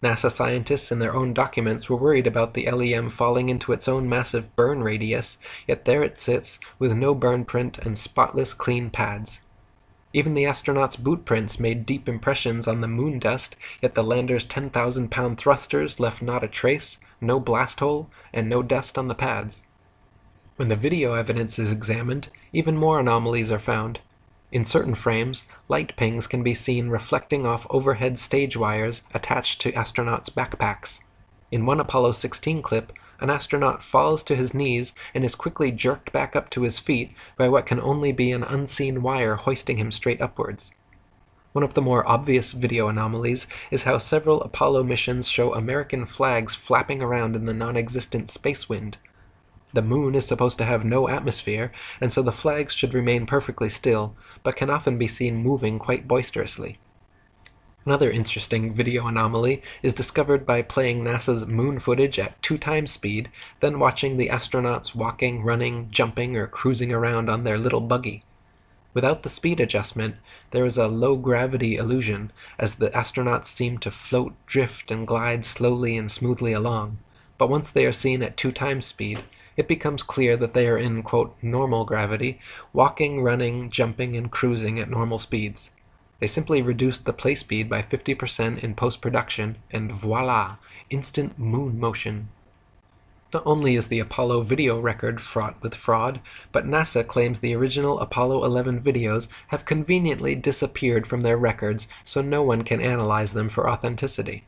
NASA scientists in their own documents were worried about the LEM falling into its own massive burn radius, yet there it sits with no burn print and spotless clean pads. Even the astronauts' boot prints made deep impressions on the moon dust, yet the lander's 10,000-pound thrusters left not a trace, no blast hole, and no dust on the pads. When the video evidence is examined, even more anomalies are found. In certain frames, light pings can be seen reflecting off overhead stage wires attached to astronauts' backpacks. In one Apollo 16 clip, an astronaut falls to his knees and is quickly jerked back up to his feet by what can only be an unseen wire hoisting him straight upwards. One of the more obvious video anomalies is how several Apollo missions show American flags flapping around in the non-existent space wind. The moon is supposed to have no atmosphere, and so the flags should remain perfectly still, but can often be seen moving quite boisterously. Another interesting video anomaly is discovered by playing NASA's moon footage at 2x speed, then watching the astronauts walking, running, jumping, or cruising around on their little buggy. Without the speed adjustment, there is a low-gravity illusion, as the astronauts seem to float, drift, and glide slowly and smoothly along. But once they are seen at 2x speed, it becomes clear that they are in, quote, normal gravity, walking, running, jumping, and cruising at normal speeds. They simply reduced the play speed by 50% in post-production, and voila, instant moon motion. Not only is the Apollo video record fraught with fraud, but NASA claims the original Apollo 11 videos have conveniently disappeared from their records so no one can analyze them for authenticity.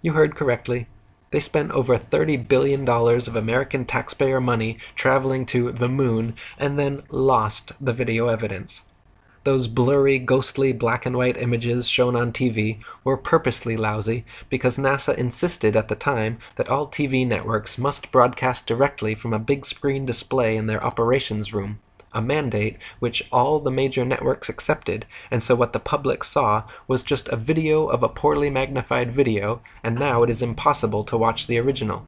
You heard correctly. They spent over $30 billion of American taxpayer money traveling to the moon and then lost the video evidence. Those blurry, ghostly black and white images shown on TV were purposely lousy because NASA insisted at the time that all TV networks must broadcast directly from a big screen display in their operations room, a mandate which all the major networks accepted, and so what the public saw was just a video of a poorly magnified video, and now it is impossible to watch the original.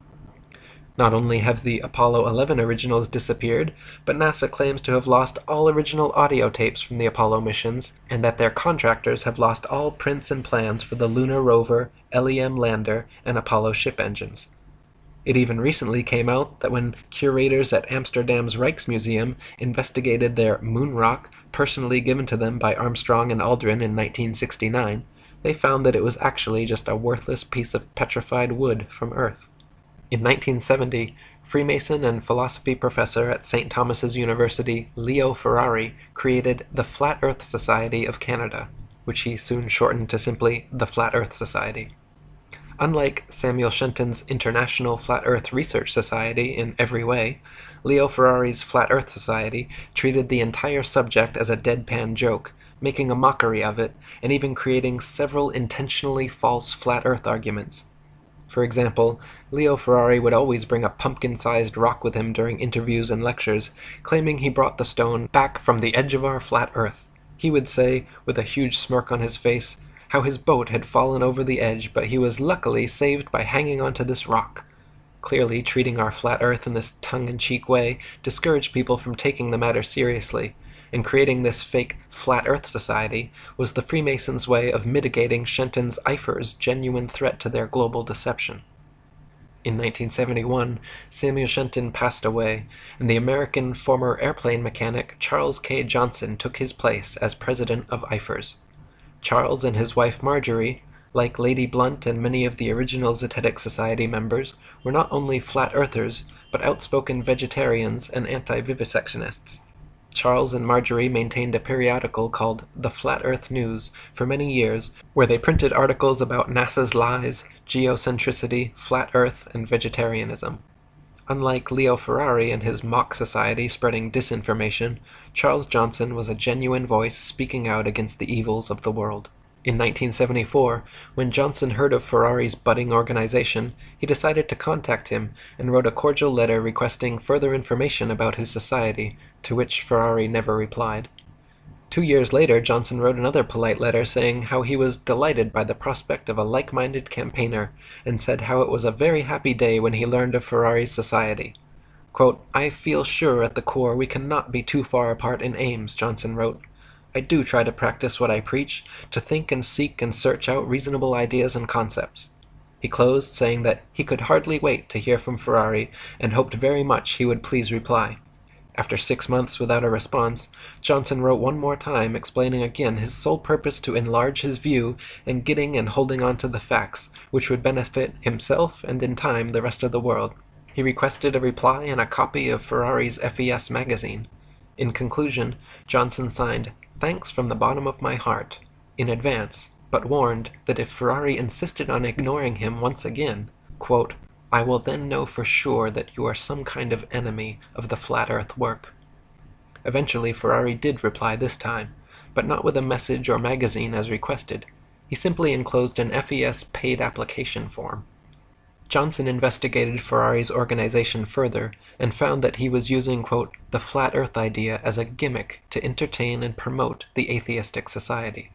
Not only have the Apollo 11 originals disappeared, but NASA claims to have lost all original audio tapes from the Apollo missions, and that their contractors have lost all prints and plans for the lunar rover, LEM lander, and Apollo ship engines. It even recently came out that when curators at Amsterdam's Rijksmuseum investigated their moon rock, personally given to them by Armstrong and Aldrin in 1969, they found that it was actually just a worthless piece of petrified wood from Earth. In 1970, Freemason and philosophy professor at St. Thomas's University, Leo Ferrari, created the Flat Earth Society of Canada, which he soon shortened to simply the Flat Earth Society. Unlike Samuel Shenton's International Flat Earth Research Society in every way, Leo Ferrari's Flat Earth Society treated the entire subject as a deadpan joke, making a mockery of it, and even creating several intentionally false flat Earth arguments. For example, Leo Ferrari would always bring a pumpkin-sized rock with him during interviews and lectures, claiming he brought the stone back from the edge of our flat Earth. He would say, with a huge smirk on his face, how his boat had fallen over the edge, but he was luckily saved by hanging onto this rock. Clearly, treating our flat Earth in this tongue-in-cheek way discouraged people from taking the matter seriously, and creating this fake Flat Earth Society was the Freemasons' way of mitigating Shenton's Eifer's genuine threat to their global deception. In 1971, Samuel Shenton passed away, and the American former airplane mechanic Charles K. Johnson took his place as president of Eifer's. Charles and his wife Marjorie, like Lady Blunt and many of the original Zetetic Society members, were not only flat earthers, but outspoken vegetarians and anti-vivisectionists. Charles and Marjorie maintained a periodical called The Flat Earth News for many years, where they printed articles about NASA's lies, geocentricity, flat Earth, and vegetarianism. Unlike Leo Ferrari and his mock society spreading disinformation, Charles Johnson was a genuine voice speaking out against the evils of the world. In 1974, when Johnson heard of Ferrari's budding organization, he decided to contact him and wrote a cordial letter requesting further information about his society, to which Ferrari never replied. 2 years later, Johnson wrote another polite letter saying how he was delighted by the prospect of a like-minded campaigner, and said how it was a very happy day when he learned of Ferrari's society. Quote, "I feel sure at the core we cannot be too far apart in aims," Johnson wrote. "I do try to practice what I preach, to think and seek and search out reasonable ideas and concepts." He closed saying that he could hardly wait to hear from Ferrari and hoped very much he would please reply. After 6 months without a response, Johnson wrote one more time explaining again his sole purpose to enlarge his view and getting and holding on to the facts, which would benefit himself and in time the rest of the world. He requested a reply and a copy of Ferrari's FES magazine. In conclusion, Johnson signed, "Thanks from the bottom of my heart," in advance, but warned that if Ferrari insisted on ignoring him once again, quote, "I will then know for sure that you are some kind of enemy of the flat earth work." Eventually Ferrari did reply this time, but not with a message or magazine as requested. He simply enclosed an FES paid application form. Johnson investigated Ferrari's organization further and found that he was using, quote, "the flat earth idea as a gimmick to entertain and promote the atheistic society."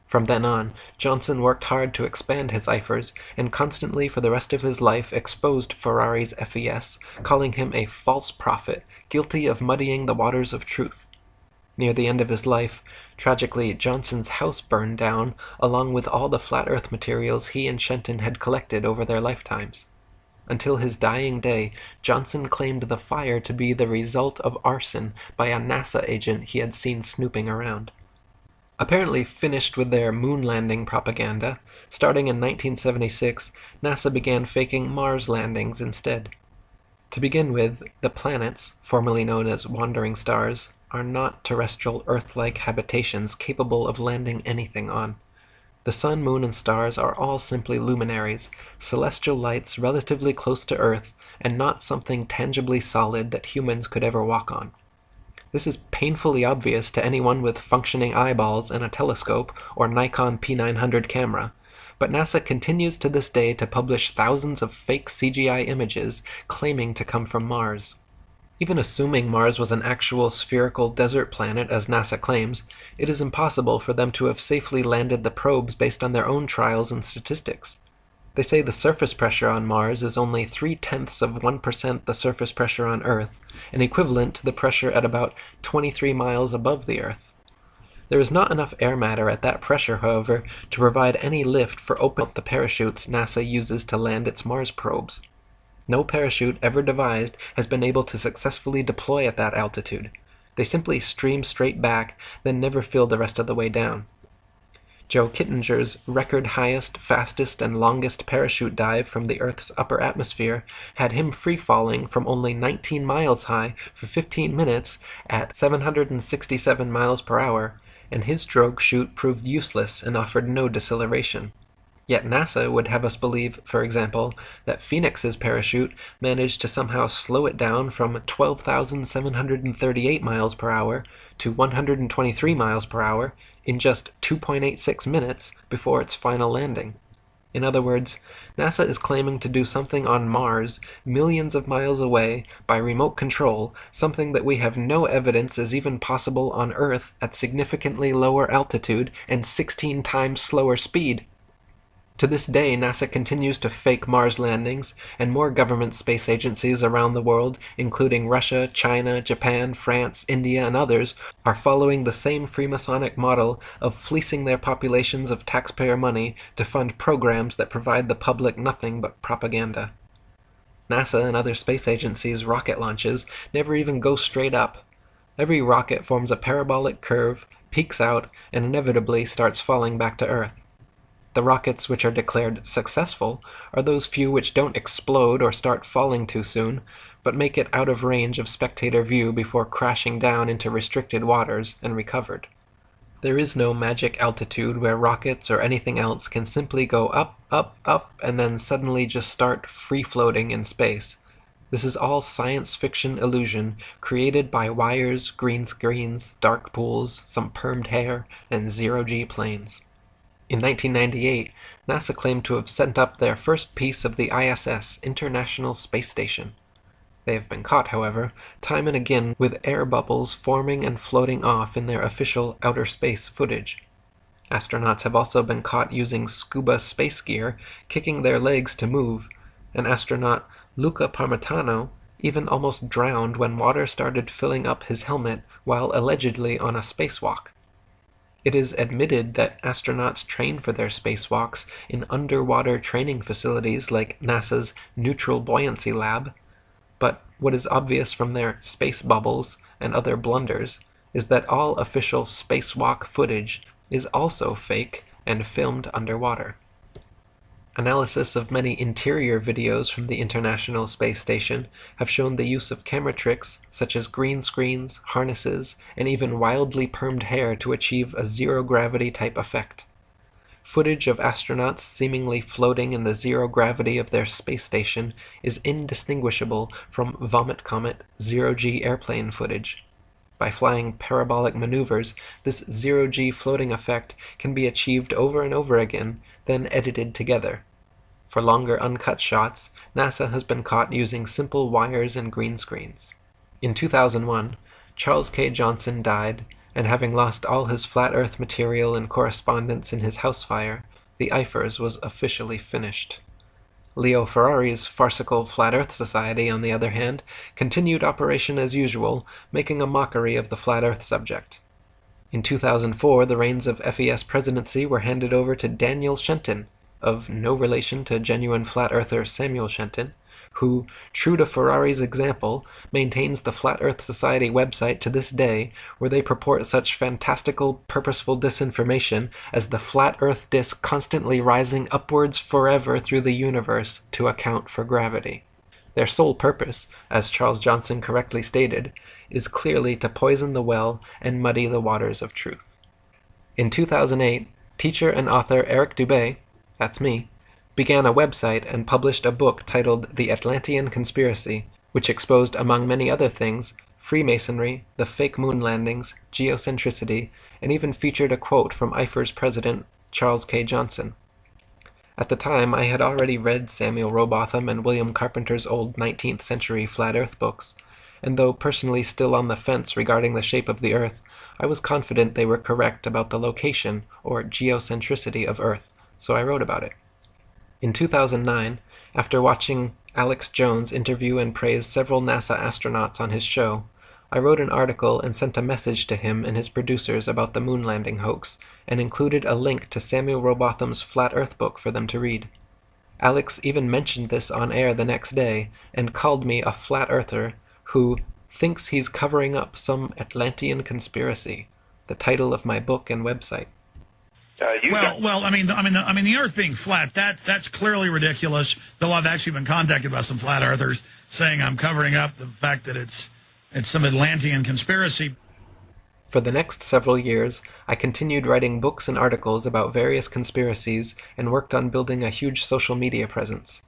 From then on, Johnson worked hard to expand his Eifers and constantly for the rest of his life exposed Ferrari's FES, calling him a false prophet, guilty of muddying the waters of truth. Near the end of his life, tragically, Johnson's house burned down, along with all the flat earth materials he and Shenton had collected over their lifetimes. Until his dying day, Johnson claimed the fire to be the result of arson by a NASA agent he had seen snooping around. Apparently finished with their moon landing propaganda, starting in 1976, NASA began faking Mars landings instead. To begin with, the planets, formerly known as wandering stars, are not terrestrial Earth-like habitations capable of landing anything on. The sun, moon, and stars are all simply luminaries, celestial lights relatively close to Earth, and not something tangibly solid that humans could ever walk on. This is painfully obvious to anyone with functioning eyeballs and a telescope or Nikon P900 camera, but NASA continues to this day to publish thousands of fake CGI images claiming to come from Mars. Even assuming Mars was an actual spherical desert planet as NASA claims, it is impossible for them to have safely landed the probes based on their own trials and statistics. They say the surface pressure on Mars is only 0.3% the surface pressure on Earth, and equivalent to the pressure at about 23 miles above the Earth. There is not enough air matter at that pressure, however, to provide any lift for opening up the parachutes NASA uses to land its Mars probes. No parachute ever devised has been able to successfully deploy at that altitude. They simply stream straight back, then never fill the rest of the way down. Joe Kittinger's record highest, fastest, and longest parachute dive from the Earth's upper atmosphere had him free-falling from only 19 miles high for 15 minutes at 767 miles per hour, and his drogue chute proved useless and offered no deceleration. Yet NASA would have us believe, for example, that Phoenix's parachute managed to somehow slow it down from 12,738 miles per hour to 123 miles per hour in just 2.86 minutes before its final landing. In other words, NASA is claiming to do something on Mars, millions of miles away, by remote control, something that we have no evidence is even possible on Earth at significantly lower altitude and 16 times slower speed. To this day, NASA continues to fake Mars landings, and more government space agencies around the world, including Russia, China, Japan, France, India, and others, are following the same Freemasonic model of fleecing their populations of taxpayer money to fund programs that provide the public nothing but propaganda. NASA and other space agencies' rocket launches never even go straight up. Every rocket forms a parabolic curve, peaks out, and inevitably starts falling back to Earth. The rockets which are declared successful are those few which don't explode or start falling too soon, but make it out of range of spectator view before crashing down into restricted waters and recovered. There is no magic altitude where rockets or anything else can simply go up, up, up, and then suddenly just start free-floating in space. This is all science fiction illusion created by wires, green screens, dark pools, some permed hair, and zero-G planes. In 1998, NASA claimed to have sent up their first piece of the ISS, International Space Station. They have been caught, however, time and again with air bubbles forming and floating off in their official outer space footage. Astronauts have also been caught using scuba space gear, kicking their legs to move, and astronaut Luca Parmitano even almost drowned when water started filling up his helmet while allegedly on a spacewalk. It is admitted that astronauts train for their spacewalks in underwater training facilities like NASA's Neutral Buoyancy Lab, but what is obvious from their space bubbles and other blunders is that all official spacewalk footage is also fake and filmed underwater. Analysis of many interior videos from the International Space Station have shown the use of camera tricks such as green screens, harnesses, and even wildly permed hair to achieve a zero-gravity type effect. Footage of astronauts seemingly floating in the zero gravity of their space station is indistinguishable from Vomit Comet zero-G airplane footage. By flying parabolic maneuvers, this zero-G floating effect can be achieved over and over again, then edited together. For longer uncut shots, NASA has been caught using simple wires and green screens. In 2001, Charles K. Johnson died, and having lost all his flat Earth material and correspondence in his house fire, the IFERS was officially finished. Leo Ferrari's farcical Flat Earth Society, on the other hand, continued operation as usual, making a mockery of the Flat Earth subject. In 2004, the reins of FES presidency were handed over to Daniel Shenton, of no relation to genuine Flat Earther Samuel Shenton, who, true to Ferrari's example, maintains the Flat Earth Society website to this day, where they purport such fantastical, purposeful disinformation as the flat Earth disk constantly rising upwards forever through the universe to account for gravity. Their sole purpose, as Charles Johnson correctly stated, is clearly to poison the well and muddy the waters of truth. In 2008, teacher and author Eric Dubay, that's me, began a website and published a book titled The Atlantean Conspiracy, which exposed, among many other things, Freemasonry, the fake moon landings, geocentricity, and even featured a quote from IFER's president Charles K. Johnson. At the time, I had already read Samuel Rowbotham and William Carpenter's old 19th century Flat Earth books, and though personally still on the fence regarding the shape of the Earth, I was confident they were correct about the location, or geocentricity, of Earth, so I wrote about it. In 2009, after watching Alex Jones interview and praise several NASA astronauts on his show, I wrote an article and sent a message to him and his producers about the moon landing hoax, and included a link to Samuel Rowbotham's Flat Earth book for them to read. Alex even mentioned this on air the next day, and called me a flat earther who thinks he's covering up some Atlantean conspiracy, the title of my book and website. The Earth being flat, that's clearly ridiculous, though I've actually been contacted by some flat earthers saying I'm covering up the fact that it's some Atlantean conspiracy. For the next several years, I continued writing books and articles about various conspiracies and worked on building a huge social media presence.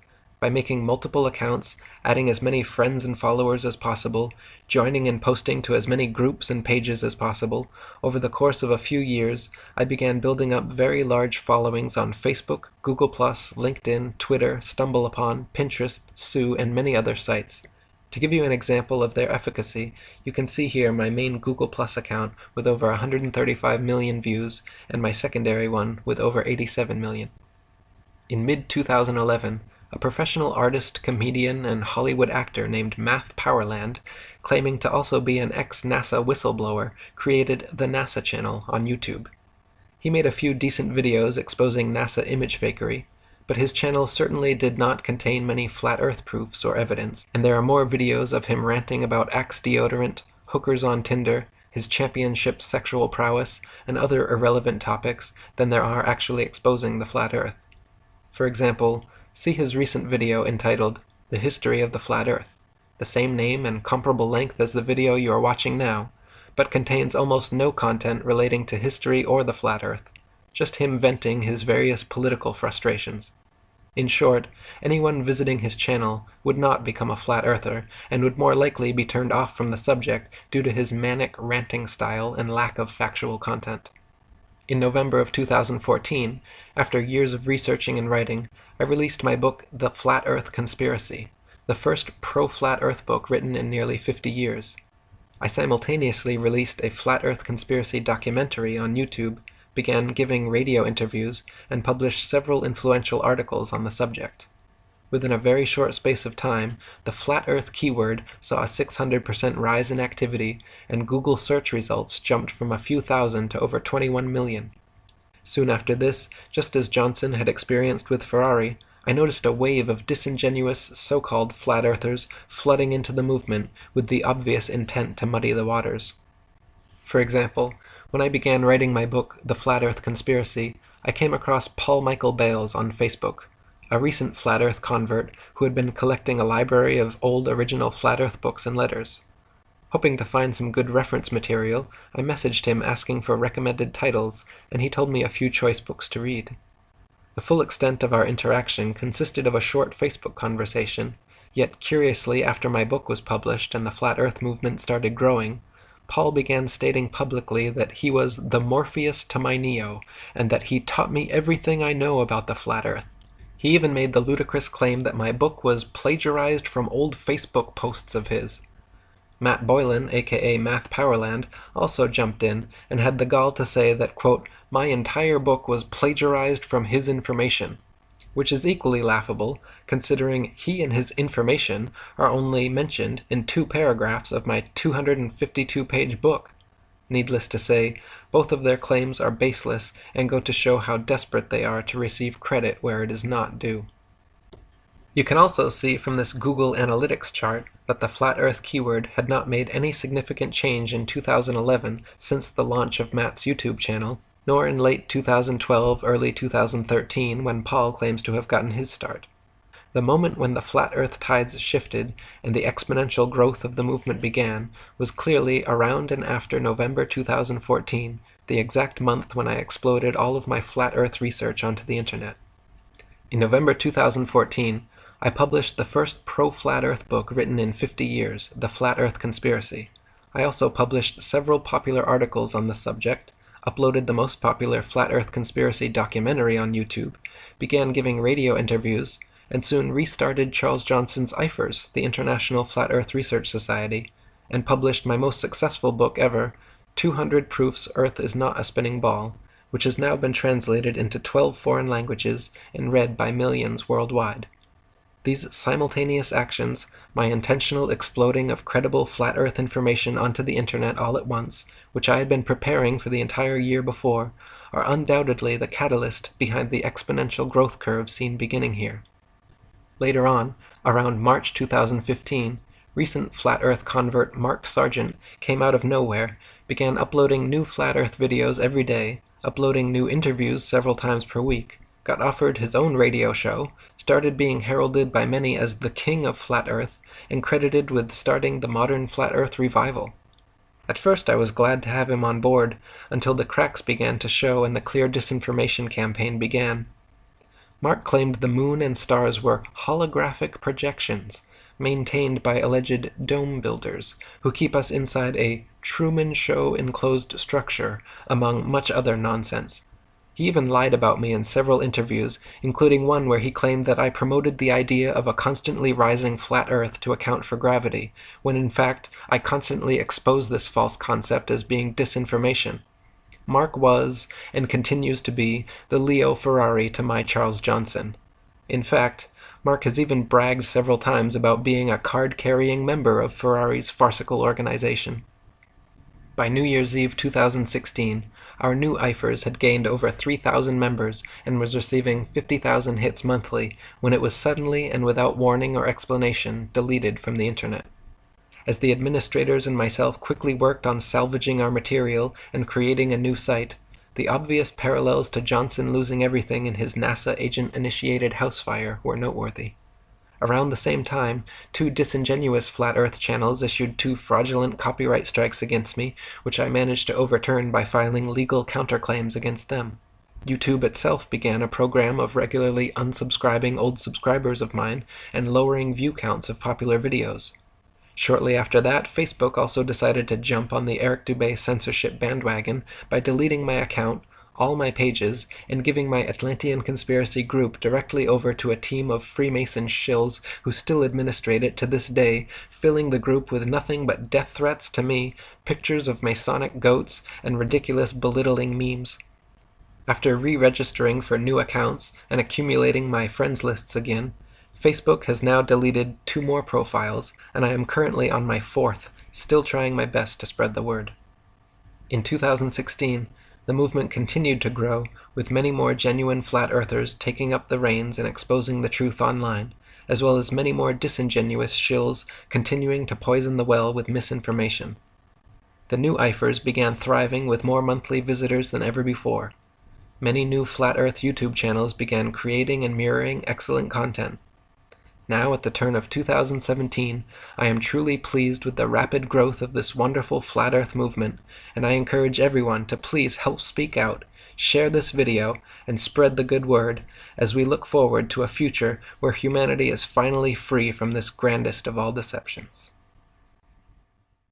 by making multiple accounts, adding as many friends and followers as possible, joining and posting to as many groups and pages as possible. Over the course of a few years, I began building up very large followings on Facebook, Google+, LinkedIn, Twitter, StumbleUpon, Pinterest, Sue, and many other sites. To give you an example of their efficacy, you can see here my main Google Plus account with over 135 million views and my secondary one with over 87 million. In mid-2011, a professional artist, comedian, and Hollywood actor named Math Powerland, claiming to also be an ex-NASA whistleblower, created the NASA channel on YouTube. He made a few decent videos exposing NASA image fakery, but his channel certainly did not contain many flat earth proofs or evidence, and there are more videos of him ranting about Axe deodorant, hookers on Tinder, his championship sexual prowess, and other irrelevant topics than there are actually exposing the flat earth. For example, see his recent video entitled The History of the Flat Earth, the same name and comparable length as the video you are watching now, but contains almost no content relating to history or the flat earth, just him venting his various political frustrations. In short, anyone visiting his channel would not become a flat earther, and would more likely be turned off from the subject due to his manic ranting style and lack of factual content. In November of 2014, after years of researching and writing, I released my book The Flat Earth Conspiracy, the first pro-flat earth book written in nearly 50 years. I simultaneously released a flat earth conspiracy documentary on YouTube, began giving radio interviews, and published several influential articles on the subject. Within a very short space of time, the flat earth keyword saw a 600% rise in activity, and Google search results jumped from a few thousand to over 21 million. Soon after this, just as Johnson had experienced with Ferrari, I noticed a wave of disingenuous so-called flat earthers flooding into the movement with the obvious intent to muddy the waters. For example, when I began writing my book, The Flat Earth Conspiracy, I came across Paul Michael Bales on Facebook, a recent flat earth convert who had been collecting a library of old original flat earth books and letters. Hoping to find some good reference material, I messaged him asking for recommended titles, and he told me a few choice books to read. The full extent of our interaction consisted of a short Facebook conversation, yet curiously, after my book was published and the flat earth movement started growing, Paul began stating publicly that he was the Morpheus to my Neo, and that he taught me everything I know about the flat earth. He even made the ludicrous claim that my book was plagiarized from old Facebook posts of his. Matt Boylan, aka Math Powerland, also jumped in and had the gall to say that, quote, my entire book was plagiarized from his information, which is equally laughable, considering he and his information are only mentioned in 2 paragraphs of my 252-page book. Needless to say, both of their claims are baseless and go to show how desperate they are to receive credit where it is not due. You can also see from this Google Analytics chart that the flat earth keyword had not made any significant change in 2011 since the launch of Matt's YouTube channel, nor in late 2012, early 2013, when Paul claims to have gotten his start. The moment when the flat earth tides shifted and the exponential growth of the movement began was clearly around and after November 2014, the exact month when I exploded all of my flat earth research onto the internet. In November 2014, I published the first pro-flat earth book written in 50 years, The Flat Earth Conspiracy. I also published several popular articles on the subject, uploaded the most popular flat earth conspiracy documentary on YouTube, began giving radio interviews, and soon restarted Charles Johnson's IFRS, the International Flat Earth Research Society, and published my most successful book ever, 200 Proofs Earth is Not a Spinning Ball, which has now been translated into 12 foreign languages and read by millions worldwide. These simultaneous actions, my intentional exploding of credible flat earth information onto the internet all at once, which I had been preparing for the entire year before, are undoubtedly the catalyst behind the exponential growth curve seen beginning here. Later on, around March 2015, recent flat earth convert Mark Sargent came out of nowhere, began uploading new flat earth videos every day, uploading new interviews several times per week, got offered his own radio show, started being heralded by many as the king of flat earth, and credited with starting the modern flat earth revival. At first I was glad to have him on board, until the cracks began to show and the clear disinformation campaign began. Mark claimed the moon and stars were holographic projections, maintained by alleged dome builders, who keep us inside a Truman Show enclosed structure, among much other nonsense. He even lied about me in several interviews, including one where he claimed that I promoted the idea of a constantly rising flat Earth to account for gravity, when in fact I constantly expose this false concept as being disinformation. Mark was, and continues to be, the Leo Ferrari to my Charles Johnson. In fact, Mark has even bragged several times about being a card-carrying member of Ferrari's farcical organization. By New Year's Eve 2016, our new IFERS had gained over 3,000 members and was receiving 50,000 hits monthly when it was suddenly and without warning or explanation deleted from the internet. As the administrators and myself quickly worked on salvaging our material and creating a new site, the obvious parallels to Johnson losing everything in his NASA agent-initiated house fire were noteworthy. Around the same time, 2 disingenuous Flat Earth channels issued 2 fraudulent copyright strikes against me, which I managed to overturn by filing legal counterclaims against them. YouTube itself began a program of regularly unsubscribing old subscribers of mine and lowering view counts of popular videos. Shortly after that, Facebook also decided to jump on the Eric Dubay censorship bandwagon by deleting my account, all my pages, and giving my Atlantean conspiracy group directly over to a team of Freemason shills who still administrate it to this day, filling the group with nothing but death threats to me, pictures of Masonic goats, and ridiculous belittling memes. After re-registering for new accounts and accumulating my friends lists again, Facebook has now deleted 2 more profiles, and I am currently on my 4th, still trying my best to spread the word. In 2016, the movement continued to grow, with many more genuine flat earthers taking up the reins and exposing the truth online, as well as many more disingenuous shills continuing to poison the well with misinformation. The new IFERS began thriving with more monthly visitors than ever before. Many new Flat Earth YouTube channels began creating and mirroring excellent content. Now, at the turn of 2017, I am truly pleased with the rapid growth of this wonderful Flat Earth movement, and I encourage everyone to please help speak out, share this video, and spread the good word, as we look forward to a future where humanity is finally free from this grandest of all deceptions.